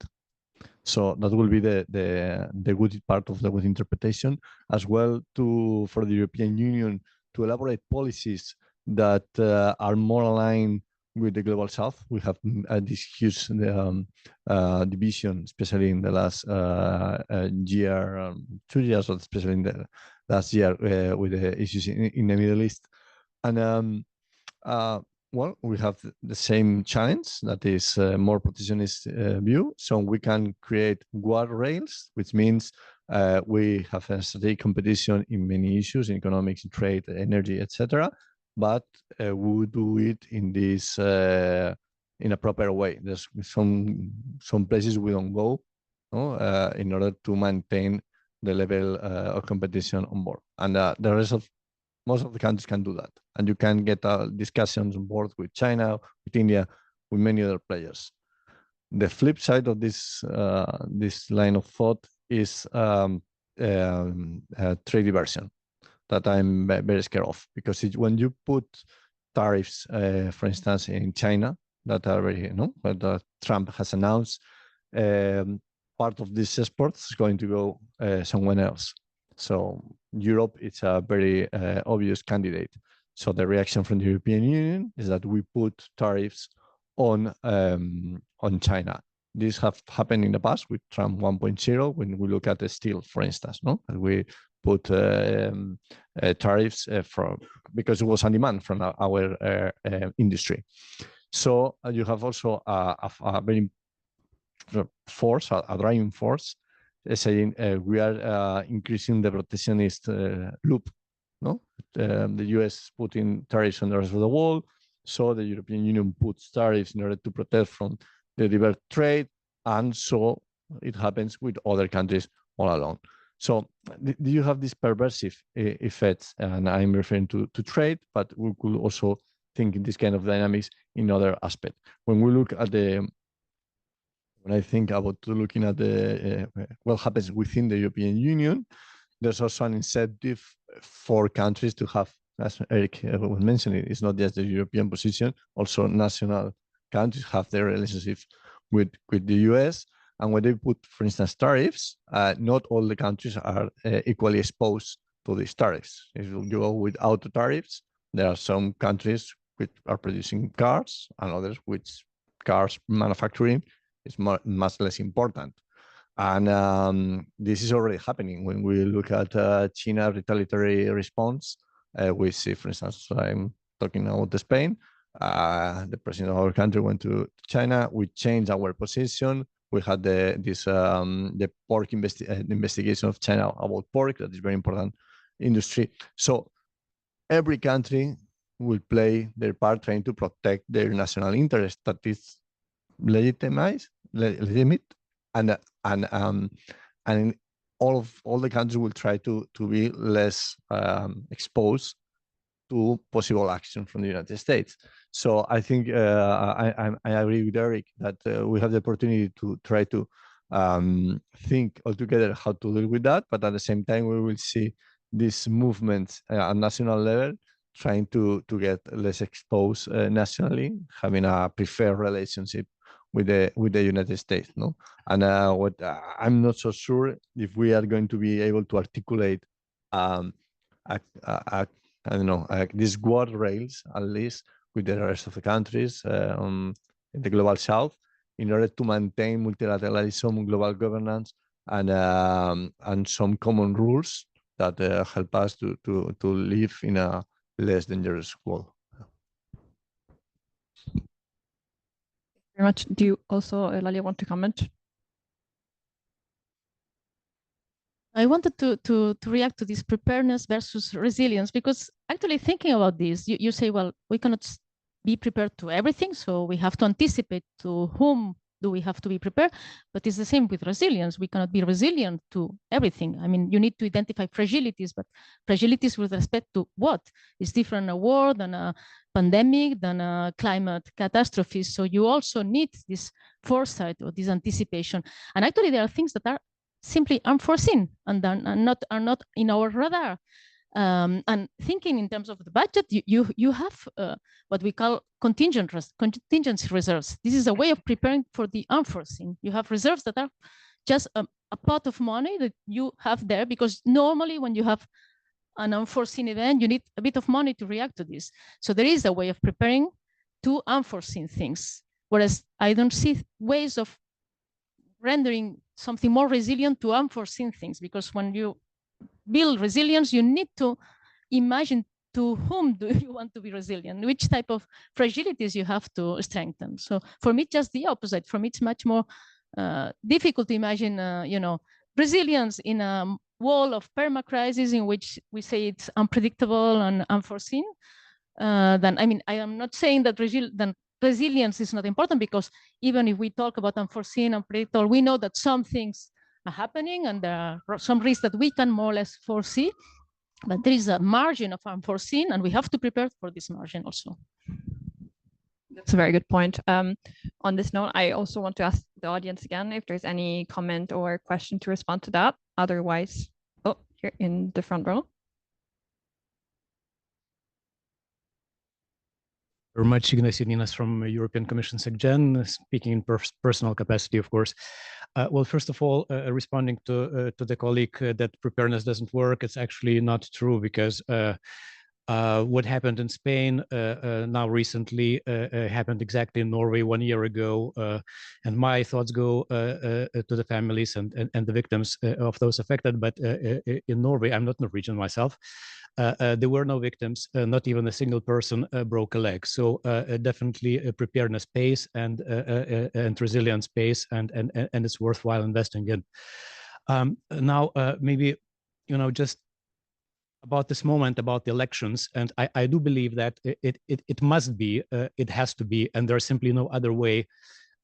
So that will be the good part of the good interpretation, as well for the European Union to elaborate policies that are more aligned with the global south. We have this huge division, especially in the last year, 2 years, or especially in the last year with the issues in the Middle East. And well, we have the same challenge, that is more protectionist view. So we can create guardrails, which means we have a strategic competition in many issues, in economics, in trade, energy, etc. But we do it in this in a proper way. There's some places we don't go, in order to maintain the level of competition on board. And the rest of most of the countries can do that, and you can get discussions on board with China, with India, with many other players. The flip side of this line of thought is trade diversion, that I'm very scared of, because when you put tariffs, for instance, in China, that are very, that Trump has announced, part of these exports is going to go somewhere else. So Europe, it's a very obvious candidate. So the reaction from the European Union is that we put tariffs on China. This have happened in the past with Trump 1.0, when we look at the steel, for instance, and we put tariffs because it was on demand from our industry. So you have also a very force, a driving force, saying we are increasing the protectionist loop. The US putting tariffs on the rest of the world, so the European Union puts tariffs in order to protect from the divert trade, and so it happens with other countries all along. So you have these perversive effects, and I'm referring to trade, but we could also think in this kind of dynamics in other aspects. When we look at when I think about looking at what happens within the European Union, there's also an incentive for countries to have, as Eric was mentioning, it's not just the European position, also national countries have their relationships with the US. And when they put, for instance, tariffs, not all the countries are equally exposed to these tariffs. If you go with auto tariffs, there are some countries which are producing cars, and others which cars manufacturing is much less important. And this is already happening. When we look at China retaliatory response, we see, for instance, I'm talking about Spain, the president of our country went to China. We changed our position. We had the pork investigation of China about pork. That is very important industry. So every country will play their part trying to protect their national interest. That is legitimate, and all the countries will try to be less exposed to possible action from the United States. So I think I agree with Eric that we have the opportunity to try to think altogether how to deal with that, but at the same time we will see these movements at national level trying to get less exposed nationally, having a preferred relationship with the United States, no? And what I'm not so sure if we are going to be able to articulate I don't know, these guardrails, at least with the rest of the countries in the global south, in order to maintain multilateralism, global governance, and some common rules that help us to live in a less dangerous world. Very much. Do you also, Eulalia, want to comment? I wanted to react to this preparedness versus resilience, because actually thinking about this, you say, well, we cannot be prepared to everything, so we have to anticipate to whom do we have to be prepared. But it's the same with resilience. We cannot be resilient to everything. I mean, you need to identify fragilities, but fragilities with respect to what? It's different a war than a pandemic, than a climate catastrophe. So you also need this foresight or this anticipation. And actually there are things that are simply unforeseen and are not in our radar. And thinking in terms of the budget, you have what we call contingency reserves. This is a way of preparing for the unforeseen. You have reserves that are just a pot of money that you have there, because normally when you have an unforeseen event, you need a bit of money to react to this. So there is a way of preparing to unforeseen things, whereas I don't see ways of rendering something more resilient to unforeseen things, because when you build resilience, you need to imagine to whom do you want to be resilient, which type of fragilities you have to strengthen. So for me, just the opposite. For me, it's much more difficult to imagine, resilience in a wall of permacrisis in which we say it's unpredictable and unforeseen. Then, I mean, I am not saying that resilience is not important, because even if we talk about unforeseen, unpredictable, we know that some things are happening and there are some risks that we can more or less foresee, but there is a margin of unforeseen and we have to prepare for this margin also. That's a very good point. On this note, I also want to ask the audience again if there's any comment or question to respond to that. Otherwise, here in the front row. Very much, Ignacio Ninas from European Commission SecGen, speaking in personal capacity, of course. Well, first of all, responding to the colleague that preparedness doesn't work, it's actually not true, because what happened in Spain now recently happened exactly in Norway 1 year ago, and my thoughts go to the families and the victims of those affected. But in Norway, I'm not Norwegian myself. There were no victims, not even a single person broke a leg. So definitely a preparedness pays and resilience pays, and it's worthwhile investing in. Now, maybe, just about this moment, about the elections, and I do believe that it must be, it has to be, and there's simply no other way,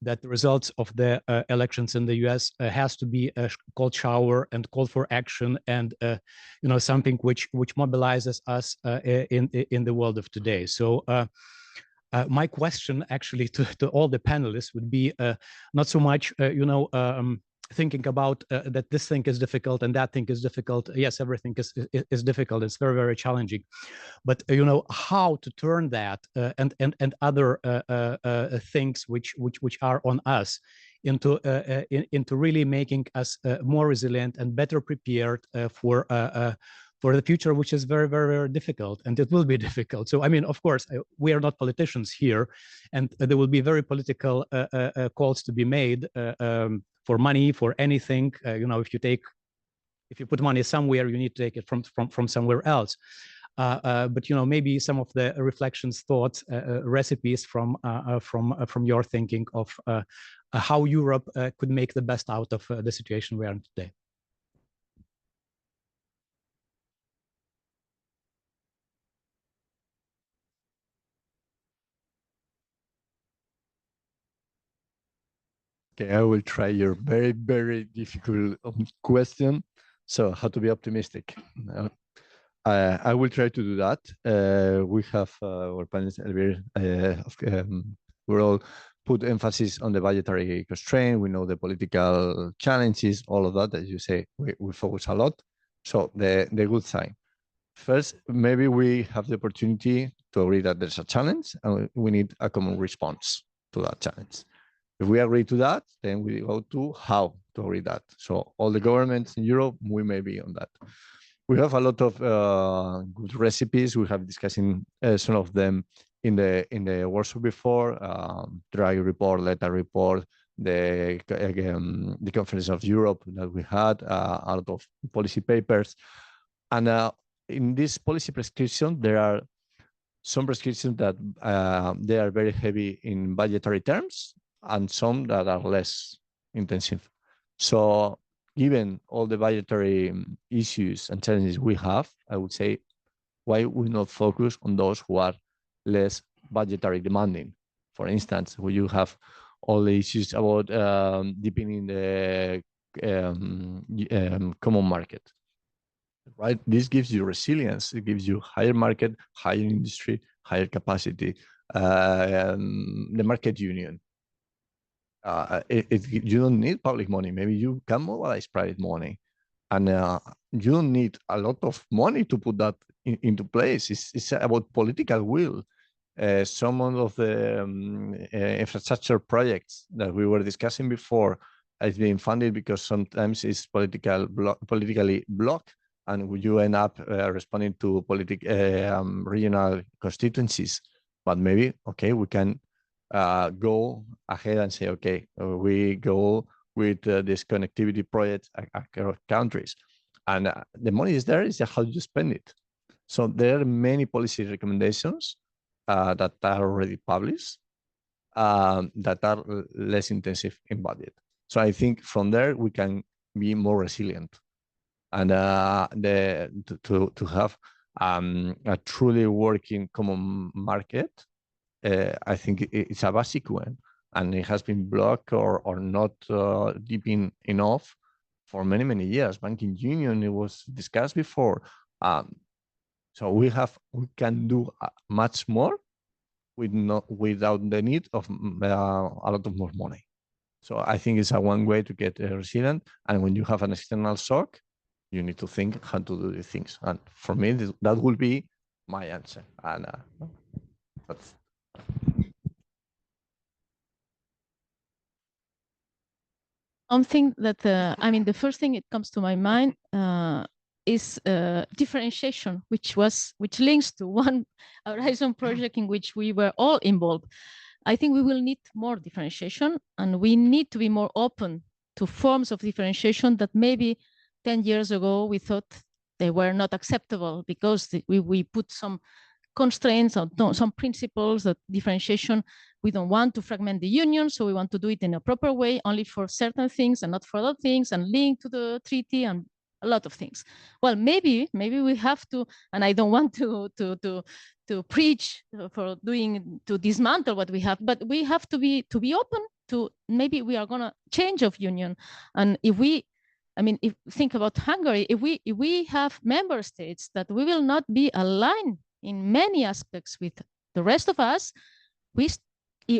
that the results of the elections in the US has to be a cold shower and call for action, and something which mobilizes us in the world of today. So my question actually to all the panelists would be not so much thinking about that this thing is difficult and that thing is difficult. Yes, everything is difficult. It's very, very challenging. But how to turn that and other things which are on us into really making us more resilient and better prepared for the future, which is very, very, very difficult, and it will be difficult. So, I mean, of course, we are not politicians here, and there will be very political calls to be made for money, for anything. If you put money somewhere, you need to take it from somewhere else. but maybe some of the reflections, thoughts, recipes from your thinking of how Europe could make the best out of the situation we are in today. Okay, I will try your very, very difficult question. So how to be optimistic? I will try to do that. We have our panelists we're all put emphasis on the budgetary constraint. We know the political challenges, all of that, as you say, we focus a lot. So the good sign. First, maybe we have the opportunity to agree that there's a challenge and we need a common response to that challenge. If we agree to that, then we go to how to agree that. So all the governments in Europe, we may be on that. We have a lot of good recipes. We have discussing some of them in the workshop before. Draghi report, Letta report, the Conference of Europe that we had, a lot of policy papers, and in this policy prescription, there are some prescriptions that they are very heavy in budgetary terms, and some that are less intensive. So given all the budgetary issues and challenges we have, I would say, why we not focus on those who are less budgetary demanding? For instance, when you have all the issues about deepening the common market, right? This gives you resilience. It gives you higher market, higher industry, higher capacity, the market union. You don't need public money. Maybe you can mobilize private money, and you don't need a lot of money to put that into place. It's about political will. Some of the infrastructure projects that we were discussing before is being funded because sometimes it's politically blocked, and you end up responding to regional constituencies. But maybe, okay, we can go ahead and say, okay, we go with this connectivity project across countries, and the money is there. It's just how you spend it. So there are many policy recommendations that are already published that are less intensive in budget. So I think from there we can be more resilient, and to have a truly working common market. I think it's a basic one, and it has been blocked or not deep enough for many years. Banking union, it was discussed before. So we can do much more without the need of a lot of more money. So I think it's one way to get resilient. And when you have an external shock, you need to think how to do these things. And for me, that will be my answer. And that's. Something that the first thing it comes to my mind is differentiation, which links to one Horizon project in which we were all involved. I think we will need more differentiation, and we need to be more open to forms of differentiation that maybe 10 years ago we thought they were not acceptable because we put some constraints or some principles that differentiation. We don't want to fragment the union, so we want to do it in a proper way, only for certain things and not for other things, and link to the treaty and a lot of things. Well, maybe we have to, and I don't want to preach to dismantle what we have, but we have to be open to maybe we are gonna change of union. And if think about Hungary, if we have member states that we will not be aligned in many aspects with the rest of us,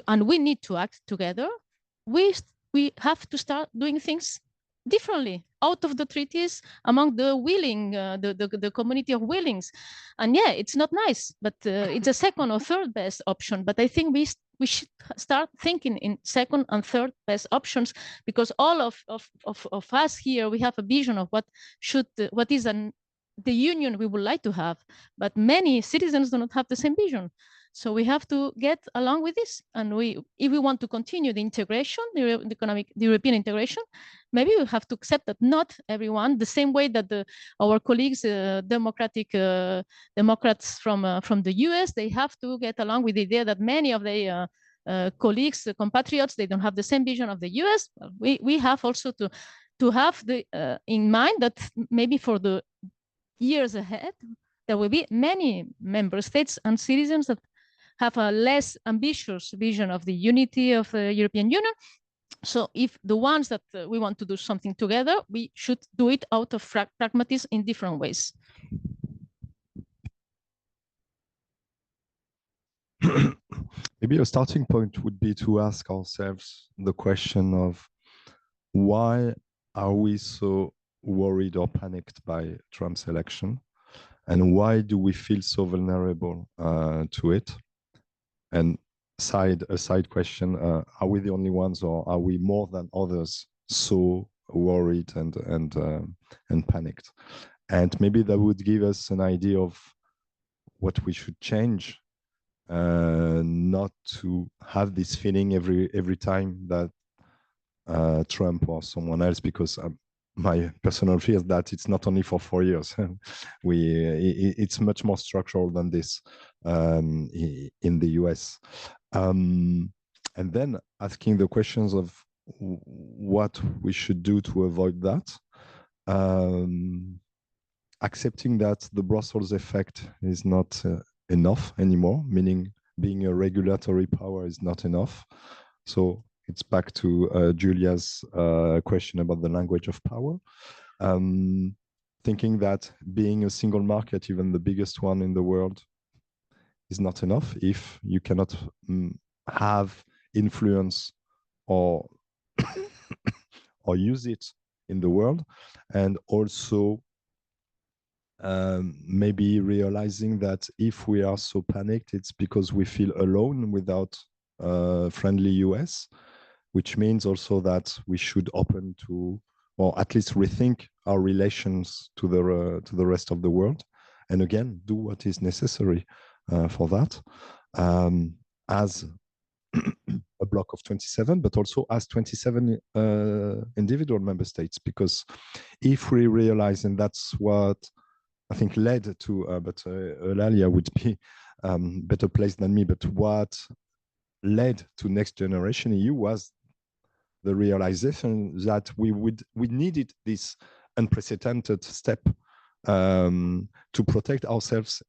and we need to act together, we have to start doing things differently out of the treaties among the willing, the community of willings. And yeah, it's not nice, but it's a second or third best option. But I think we should start thinking in second and third best options, because all of us here, we have a vision of what is the union we would like to have, but many citizens do not have the same vision. So we have to get along with this. And if we want to continue the integration, the European integration, maybe we have to accept that not everyone, the same way that our colleagues, Democrats from the US, they have to get along with the idea that many of the colleagues, compatriots, they don't have the same vision of the US. We have also to have in mind that maybe for the years ahead, there will be many member states and citizens that have a less ambitious vision of the unity of the European Union. So if the ones that we want to do something together, we should do it out of pragmatism in different ways. Maybe a starting point would be to ask ourselves the question of why are we so worried or panicked by Trump's election? And why do we feel so vulnerable to it? And a side question, are we the only ones, or are we more than others so worried and panicked? And maybe that would give us an idea of what we should change, not to have this feeling every time that Trump or someone else, because my personal fear is that it's not only for 4 years. It's much more structural than this in the US. And then asking the questions of what we should do to avoid that. Accepting that the Brussels effect is not enough anymore, meaning being a regulatory power is not enough. So it's back to Giulia's question about the language of power. Thinking that being a single market, even the biggest one in the world, is not enough if you cannot have influence or or use it in the world. And also maybe realizing that if we are so panicked, it's because we feel alone without friendly US, which means also that we should open to, or at least rethink our relations to the rest of the world, and again do what is necessary for that, as a block of 27, but also as 27 individual member states. Because if we realize, and that's what I think led to, but Eulalia would be better placed than me, but what led to Next Generation EU was the realization that we needed this unprecedented step to protect ourselves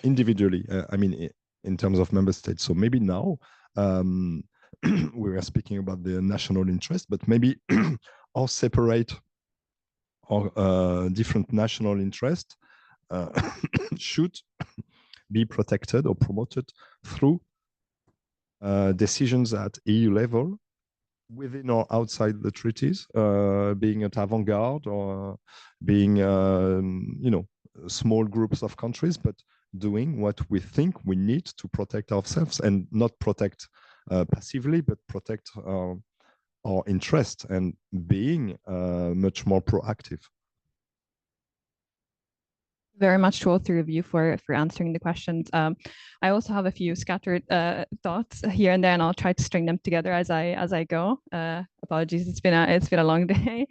individually, I mean, in terms of member states. So maybe now we were speaking about the national interest, but maybe our separate or different national interest should be protected or promoted through decisions at EU level, within or outside the treaties, being at avant-garde or being, small groups of countries, but doing what we think we need to protect ourselves, and not protect passively, but protect our interest, and being much more proactive. Very much to all three of you for answering the questions. I also have a few scattered thoughts here and there, and I'll try to string them together as I go. Apologies, it's been a long day.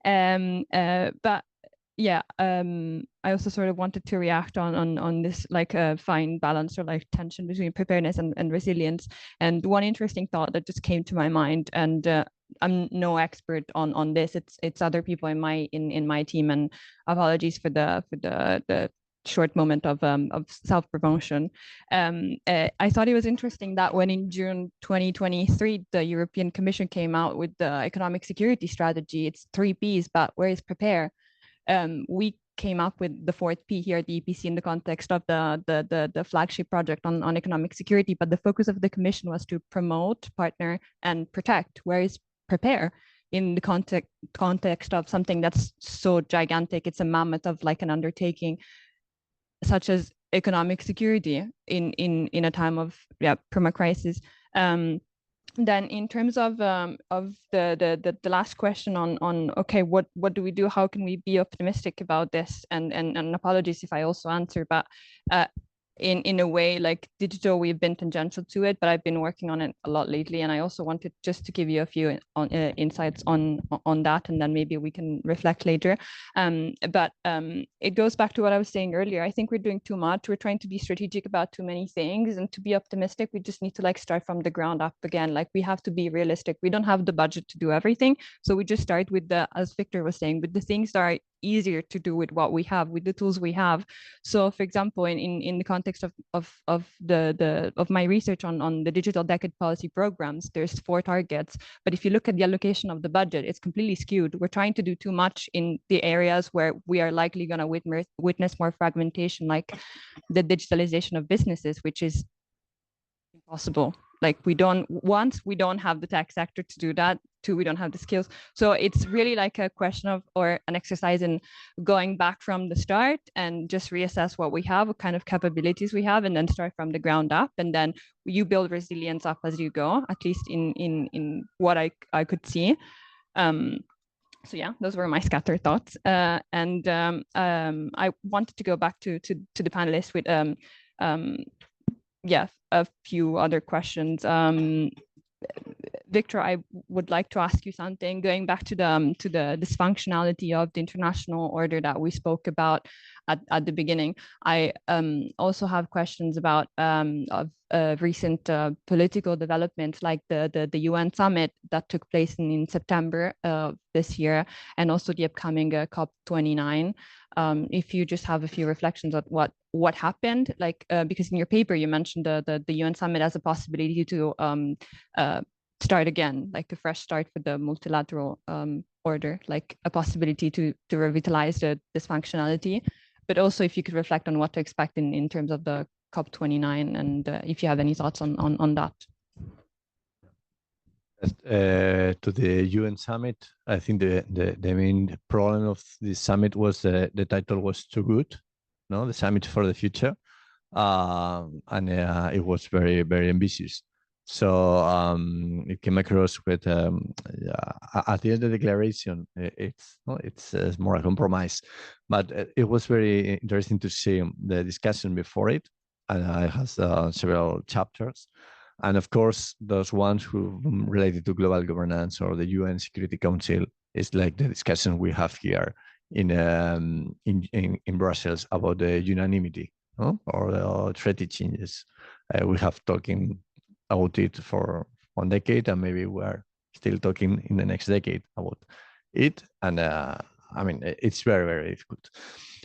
But yeah, I also sort of wanted to react on this like fine balance, or like tension between preparedness and resilience. And one interesting thought that just came to my mind, and I'm no expert on this. It's other people in my team, and apologies for the short moment of self-promotion. I thought it was interesting that when in June 2023 the European Commission came out with the economic security strategy, it's 3 Ps, but where is prepare? We came up with the 4th P here at the EPC in the context of the flagship project on economic security, but the focus of the Commission was to promote, partner, and protect. Where is prepare in the context of something that's so gigantic? It's a mammoth of like an undertaking, such as economic security in a time of permacrisis. Then in terms of the last question on okay, what do we do? How can we be optimistic about this? And apologies if I also answer, but in a way, like digital, we've been tangential to it, but I've been working on it a lot lately, and I also wanted just to give you a few insights on that, and then maybe we can reflect later. But it goes back to what I was saying earlier. I think we're doing too much. We're trying to be strategic about too many things, and to be optimistic, we just need to like start from the ground up again. Like we have to be realistic. We don't have the budget to do everything, so we just start with the, as Victor was saying, with the things that are easier to do with what we have, with the tools we have. So for example, in the context of my research on the digital decade policy programs, there's 4 targets, but if you look at the allocation of the budget, it's completely skewed. We're trying to do too much in the areas where we are likely going to witness more fragmentation, like the digitalization of businesses, which is impossible. Like we don't have the tech sector to do that. 2, we don't have the skills. So it's really like a question of, or an exercise in going back from the start and just reassess what we have, what kind of capabilities we have, and then start from the ground up. And then you build resilience up as you go, at least in what I could see. So yeah, those were my scattered thoughts. And I wanted to go back to the panelists with yeah, a few other questions. Victor, I would like to ask you something, going back to the dysfunctionality of the international order that we spoke about at the beginning. I also have questions about recent political developments, like the UN summit that took place in September of this year, and also the upcoming COP29. If you just have a few reflections on what happened, like because in your paper you mentioned the UN summit as a possibility to start again, like a fresh start for the multilateral order, like a possibility to revitalize the dysfunctionality. But also if you could reflect on what to expect in terms of the COP29, and if you have any thoughts on that. To the UN summit, I think the main problem of this summit was the title was too good, no, the summit for the future, and it was very, very ambitious. So it came across with at the end of the declaration, it's more a compromise, but it was very interesting to see the discussion before it, and it has several chapters. And of course, those ones who related to global governance or the UN Security Council is like the discussion we have here in Brussels about the unanimity, no? Or the treaty changes. We have talking about it for 1 decade, and maybe we're still talking in the next decade about it. And I mean, it's very, very difficult.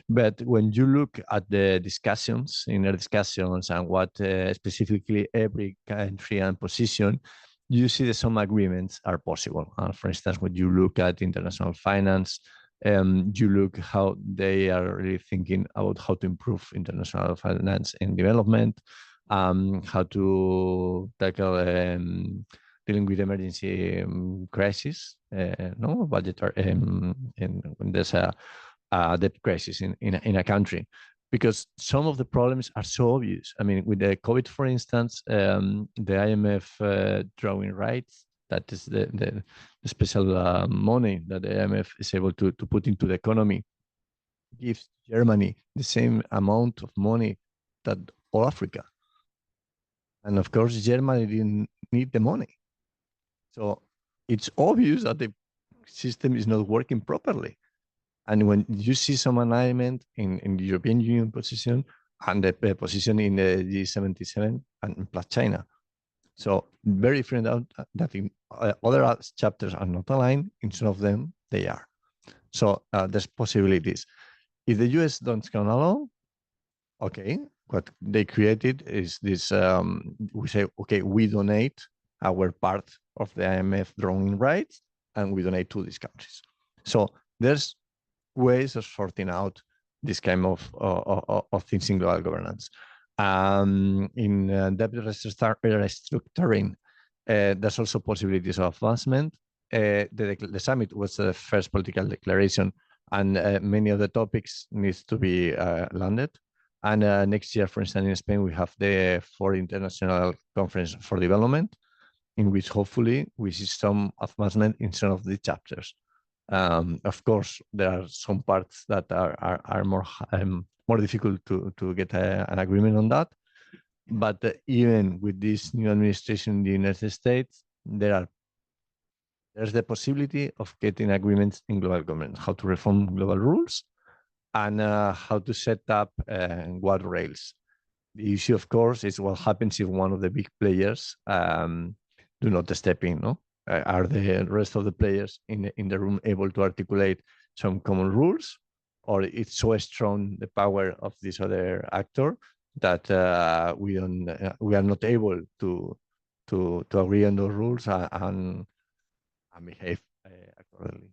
But when you look at the discussions, inner discussions, and what specifically every country and position, you see that some agreements are possible. For instance, when you look at international finance, you look how they are really thinking about how to improve international finance and development, how to tackle dealing with emergency crisis, no budgetary, when there's a debt crisis in a country, because some of the problems are so obvious. I mean, with the COVID, for instance, the IMF drawing rights, that is the special money that the IMF is able to put into the economy, gives Germany the same amount of money that all Africa. And of course, Germany didn't need the money. So it's obvious that the system is not working properly. And when you see some alignment in the European Union position and the position in the G77 and plus China. So very different out that in other chapters are not aligned, in some of them they are. So there's possibilities. If the US don't come along, okay, what they created is this, we say, okay, we donate our part of the IMF drawing rights and we donate to these countries. So there's ways of sorting out this kind of things in global governance. In debt restructuring, there's also possibilities of advancement. The summit was the first political declaration, and many of the topics needs to be landed. And next year, for instance, in Spain, we have the Fourth International Conference for Development, in which hopefully we see some advancement in some of the chapters. Of course, there are some parts that are more difficult to get an agreement on that. But even with this new administration in the United States, there's the possibility of getting agreements in global governance, how to reform global rules, and how to set up what rails. The issue, of course, is what happens if one of the big players do not step in. No, are the rest of the players in the room able to articulate some common rules, or it's so strong the power of this other actor that we are not able to agree on those rules and behave accordingly.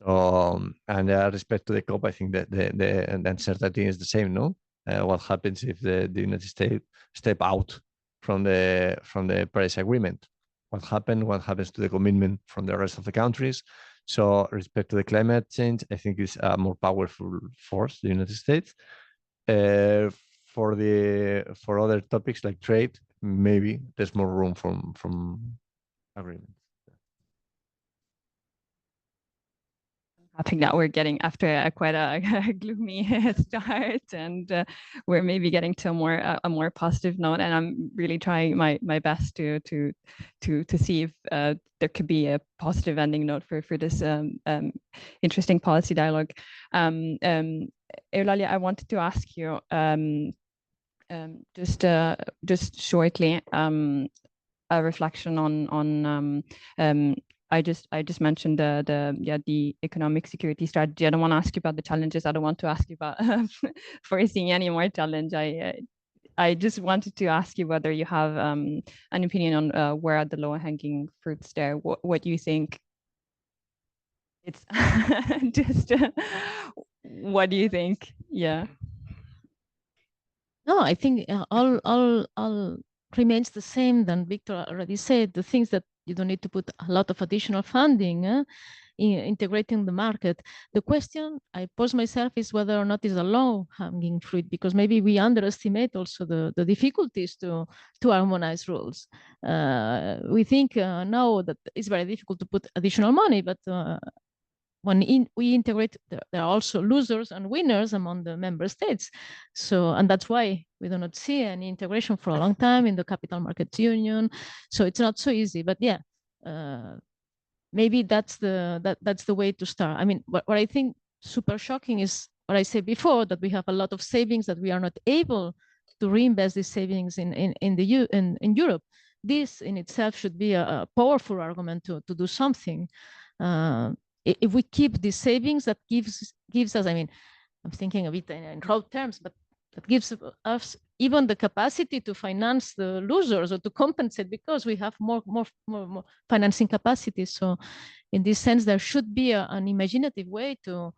So, and respect to the COP, I think that the uncertainty is the same. No, what happens if the United States step out from the Paris Agreement? What happens to the commitment from the rest of the countries? So, respect to the climate change, I think is a more powerful force, the United States. For other topics like trade, maybe there's more room from agreements. I think that we're getting after quite a gloomy start, and we're maybe getting to a more positive note. And I'm really trying my best to see if there could be a positive ending note for this interesting policy dialogue. Eulalia, I wanted to ask you just shortly a reflection on I just mentioned the economic security strategy. I don't want to ask you about the challenges. I don't want to ask you about foreseeing any more challenge. I just wanted to ask you whether you have an opinion on where are the low-hanging fruits there. What you think? It's just what do you think? Yeah. No, I think all remains the same than Víctor already said. The things that you don't need to put a lot of additional funding in integrating the market. The question I pose myself is whether or not it's a low-hanging fruit, because maybe we underestimate also the difficulties to harmonize rules. We think now that it's very difficult to put additional money, but when we integrate, there are also losers and winners among the member states. So, and that's why we do not see any integration for a long time in the capital markets union. So it's not so easy, but yeah, maybe that's the way to start. I mean, what I think super shocking is what I said before, that we have a lot of savings that we are not able to reinvest these savings in Europe. This in itself should be a powerful argument to do something. If we keep these savings, that gives us, I mean, I'm thinking of it in raw terms, but that gives us even the capacity to finance the losers or to compensate, because we have more financing capacity. So in this sense, there should be an imaginative way to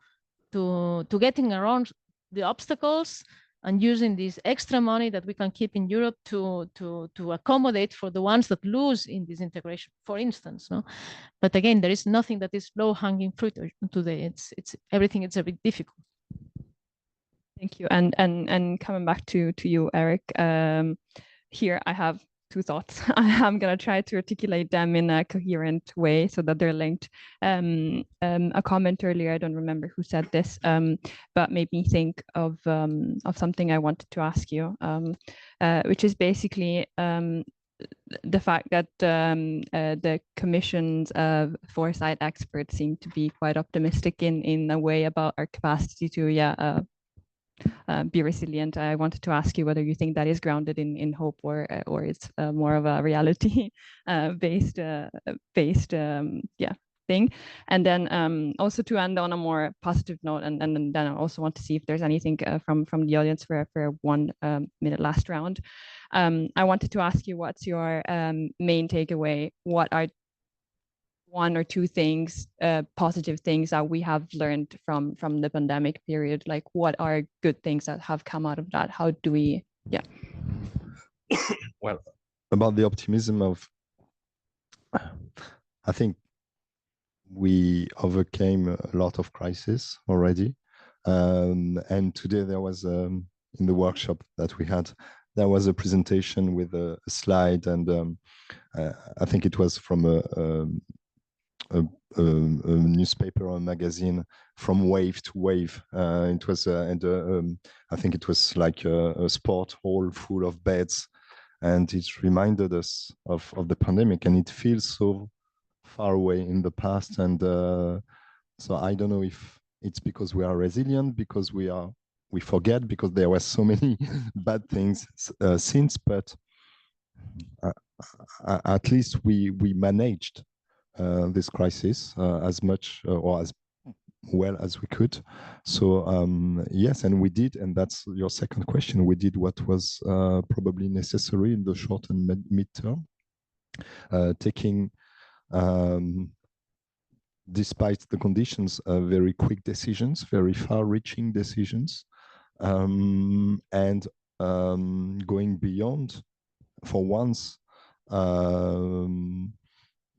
getting around the obstacles and using this extra money that we can keep in Europe to accommodate for the ones that lose in this integration, for instance. No? But again, there is nothing that is low-hanging fruit today. It's everything. It's a bit difficult. Thank you. And coming back to you, Eric. Here I have two thoughts. I'm going to try to articulate them in a coherent way so that they're linked. A comment earlier, I don't remember who said this, but made me think of something I wanted to ask you, which is basically the fact that the Commission's foresight experts seem to be quite optimistic in a way about our capacity to be resilient. I wanted to ask you whether you think that is grounded in hope or it's more of a reality based thing. And then also to end on a more positive note, and then I also want to see if there's anything from the audience for 1 minute last round. I wanted to ask you, what's your main takeaway? What are 1 or 2 things, positive things that we have learned from the pandemic period? Like, what are good things that have come out of that? How do we, Well, about the optimism of, I think we overcame a lot of crises already. And today there was, in the workshop that we had, there was a presentation with a slide, and I think it was from newspaper or a magazine from wave to wave. It was, I think it was like a sport hall full of beds, and it reminded us of the pandemic, and it feels so far away in the past. And so I don't know if it's because we are resilient, because we forget, because there were so many bad things since, but at least we managed this crisis as much or as well as we could. So yes, and we did, and that's your second question, we did what was probably necessary in the short and mid-term, taking, despite the conditions, very quick decisions, very far-reaching decisions, and going beyond, for once,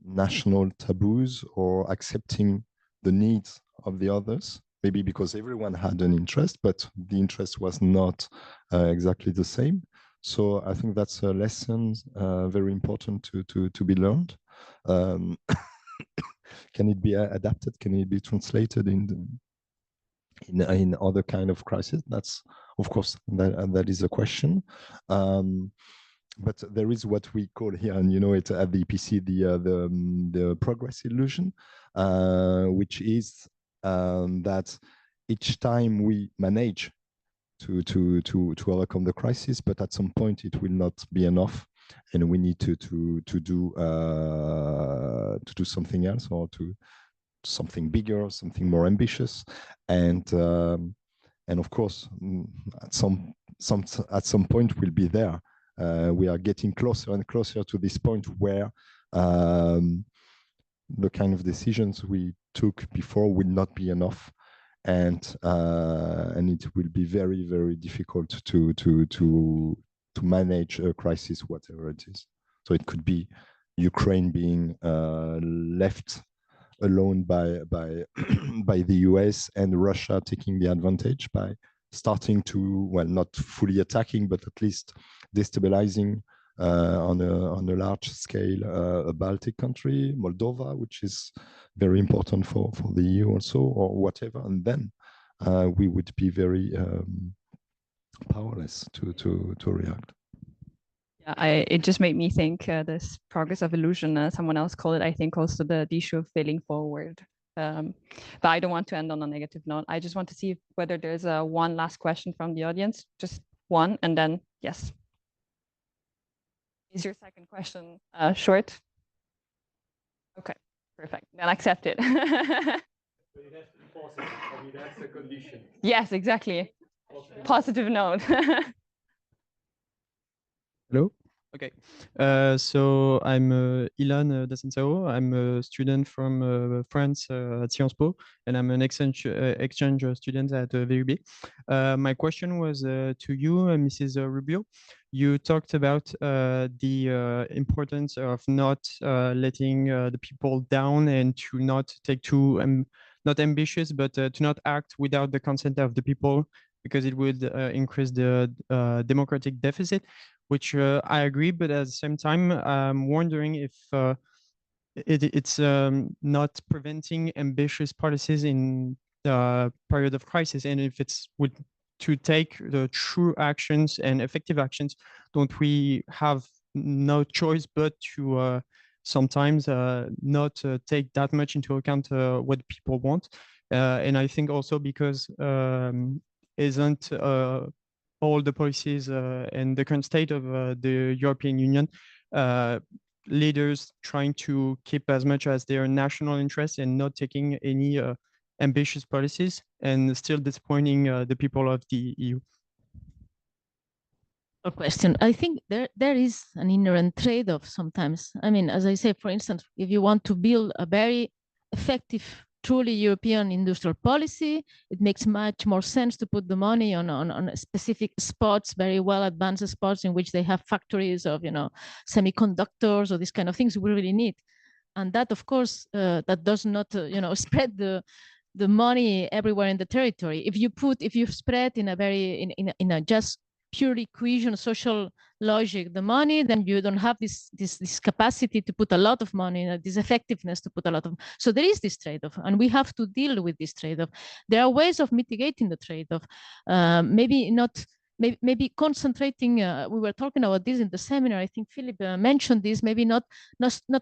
national taboos or accepting the needs of the others, maybe because everyone had an interest, but the interest was not exactly the same. So I think that's a lesson very important to be learned. Can it be adapted? Can it be translated in other kind of crisis? That's, of course, that is a question. But there is what we call here, and you know it at the EPC, the progress illusion, which is that each time we manage to overcome the crisis, but at some point it will not be enough, and we need to do something else, or to something bigger, something more ambitious, and of course at some point we'll be there. We are getting closer and closer to this point where the kind of decisions we took before will not be enough, and it will be very, very difficult to manage a crisis, whatever it is. So it could be Ukraine being left alone by the US, and Russia taking the advantage by starting to, well, not fully attacking, but at least destabilizing on a large scale a Baltic country, Moldova, which is very important for the EU also, or whatever. And then we would be very powerless to react. Yeah, it just made me think this progress of illusion, someone else called it, I think, also the issue of failing forward. But I don't want to end on a negative note. I just want to see whether there's one last question from the audience, just one, and then yes. Is your second question short? Okay, perfect. Then accept it. But it has to be positive. I mean, that's the condition. Yes, exactly. Positive note. Hello. Okay. So I'm Ilan Dassensao. I'm a student from France at Sciences Po, and I'm an exchange student at VUB. My question was to you, Mrs. Rubio. You talked about the importance of not letting the people down, and to not take too not ambitious, but to not act without the consent of the people, because it would increase the democratic deficit, which I agree, but at the same time, I'm wondering if it's not preventing ambitious policies in the period of crisis, and if it's to take the true actions and effective actions, don't we have no choice but to sometimes not take that much into account what people want? And I think also because isn't all the policies and the current state of the European Union, leaders trying to keep as much as their national interests and not taking any ambitious policies, and still disappointing the people of the EU? A question. I think there is an inherent trade-off sometimes. I mean, as I say, for instance, if you want to build a very effective, truly European industrial policy, it makes much more sense to put the money on specific spots, very well advanced spots in which they have factories of, semiconductors or these kind of things we really need. And that, of course, that does not, spread the money everywhere in the territory. If you spread in a very in a just purely cohesion social logic the money, then you don't have this capacity to put a lot of money, this effectiveness to put a lot of. So there is this trade-off, and we have to deal with this trade-off. There are ways of mitigating the trade-off. Maybe not. Maybe concentrating. We were talking about this in the seminar. I think Philip mentioned this. Maybe not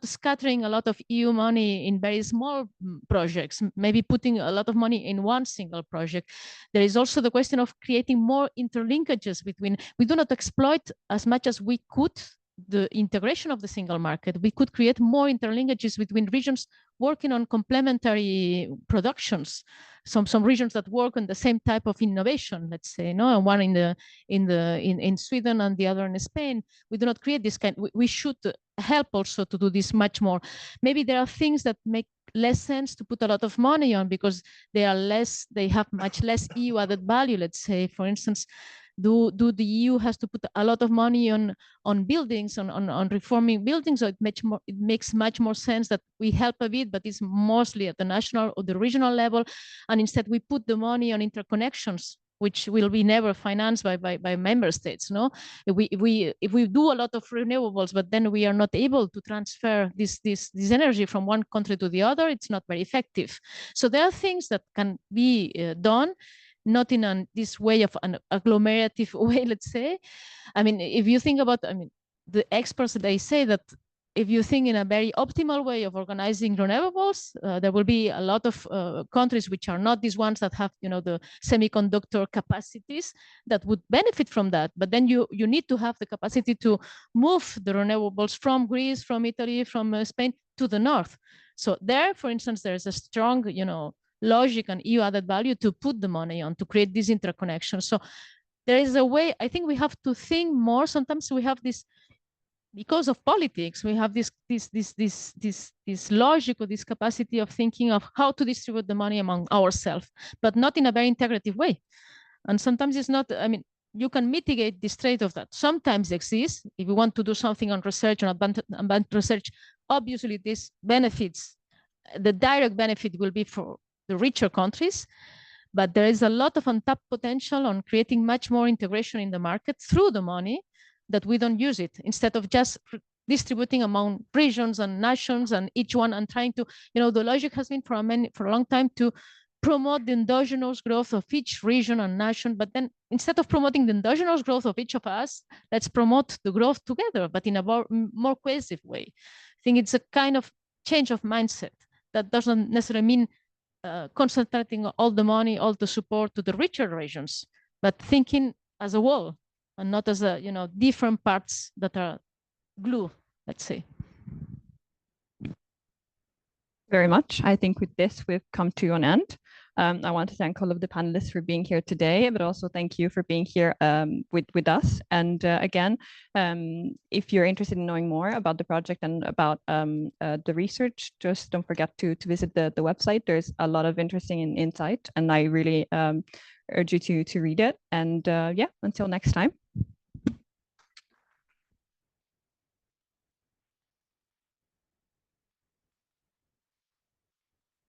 scattering a lot of EU money in very small projects. Maybe putting a lot of money in one single project. There is also the question of creating more interlinkages between. We do not exploit as much as we could the integration of the single market. We could create more interlinkages between regions working on complementary productions. Some regions that work on the same type of innovation, let's say, and one in Sweden and the other in Spain. We do not create this kind. We should help also to do this much more. Maybe there are things that make less sense to put a lot of money on because they have much less EU added value. Let's say, for instance, do the EU has to put a lot of money on buildings, on reforming buildings? So it makes much more sense that we help a bit, but it's mostly at the national or the regional level, and instead we put the money on interconnections, which will be never financed by member states. No, if we do a lot of renewables, but then we are not able to transfer this energy from one country to the other, it's not very effective. So there are things that can be done, not in this way of an agglomerative way, let's say. I mean, if you think about, the experts, they say that if you think in a very optimal way of organizing renewables, there will be a lot of countries which are not these ones that have, the semiconductor capacities that would benefit from that. But then you need to have the capacity to move the renewables from Greece, from Italy, from Spain to the north. So there, for instance, there's a strong, logic and EU added value to put the money on to create these interconnections. So there is a way. I think we have to think more. Sometimes we have this, because of politics, we have this logic or this capacity of thinking of how to distribute the money among ourselves, but not in a very integrative way. And sometimes it's not. You can mitigate this trade-off that sometimes exists. If you want to do something on research, on advanced research, obviously this benefits. The direct benefit will be for the richer countries, but there is a lot of untapped potential on creating much more integration in the market through the money that we don't use it, instead of just distributing among regions and nations and each one and trying to, the logic has been for a long time to promote the endogenous growth of each region and nation, but then instead of promoting the endogenous growth of each of us, let's promote the growth together, but in a more cohesive way. I think it's a kind of change of mindset that doesn't necessarily mean concentrating all the money, all the support to the richer regions, but thinking as a whole and not as different parts that are glue, let's say. Very much. I think with this, we've come to an end. I want to thank all of the panelists for being here today, but also thank you for being here with us. And again, if you're interested in knowing more about the project and about the research, just don't forget to visit the website. There's a lot of interesting insight, and I really urge you to read it. And yeah, until next time.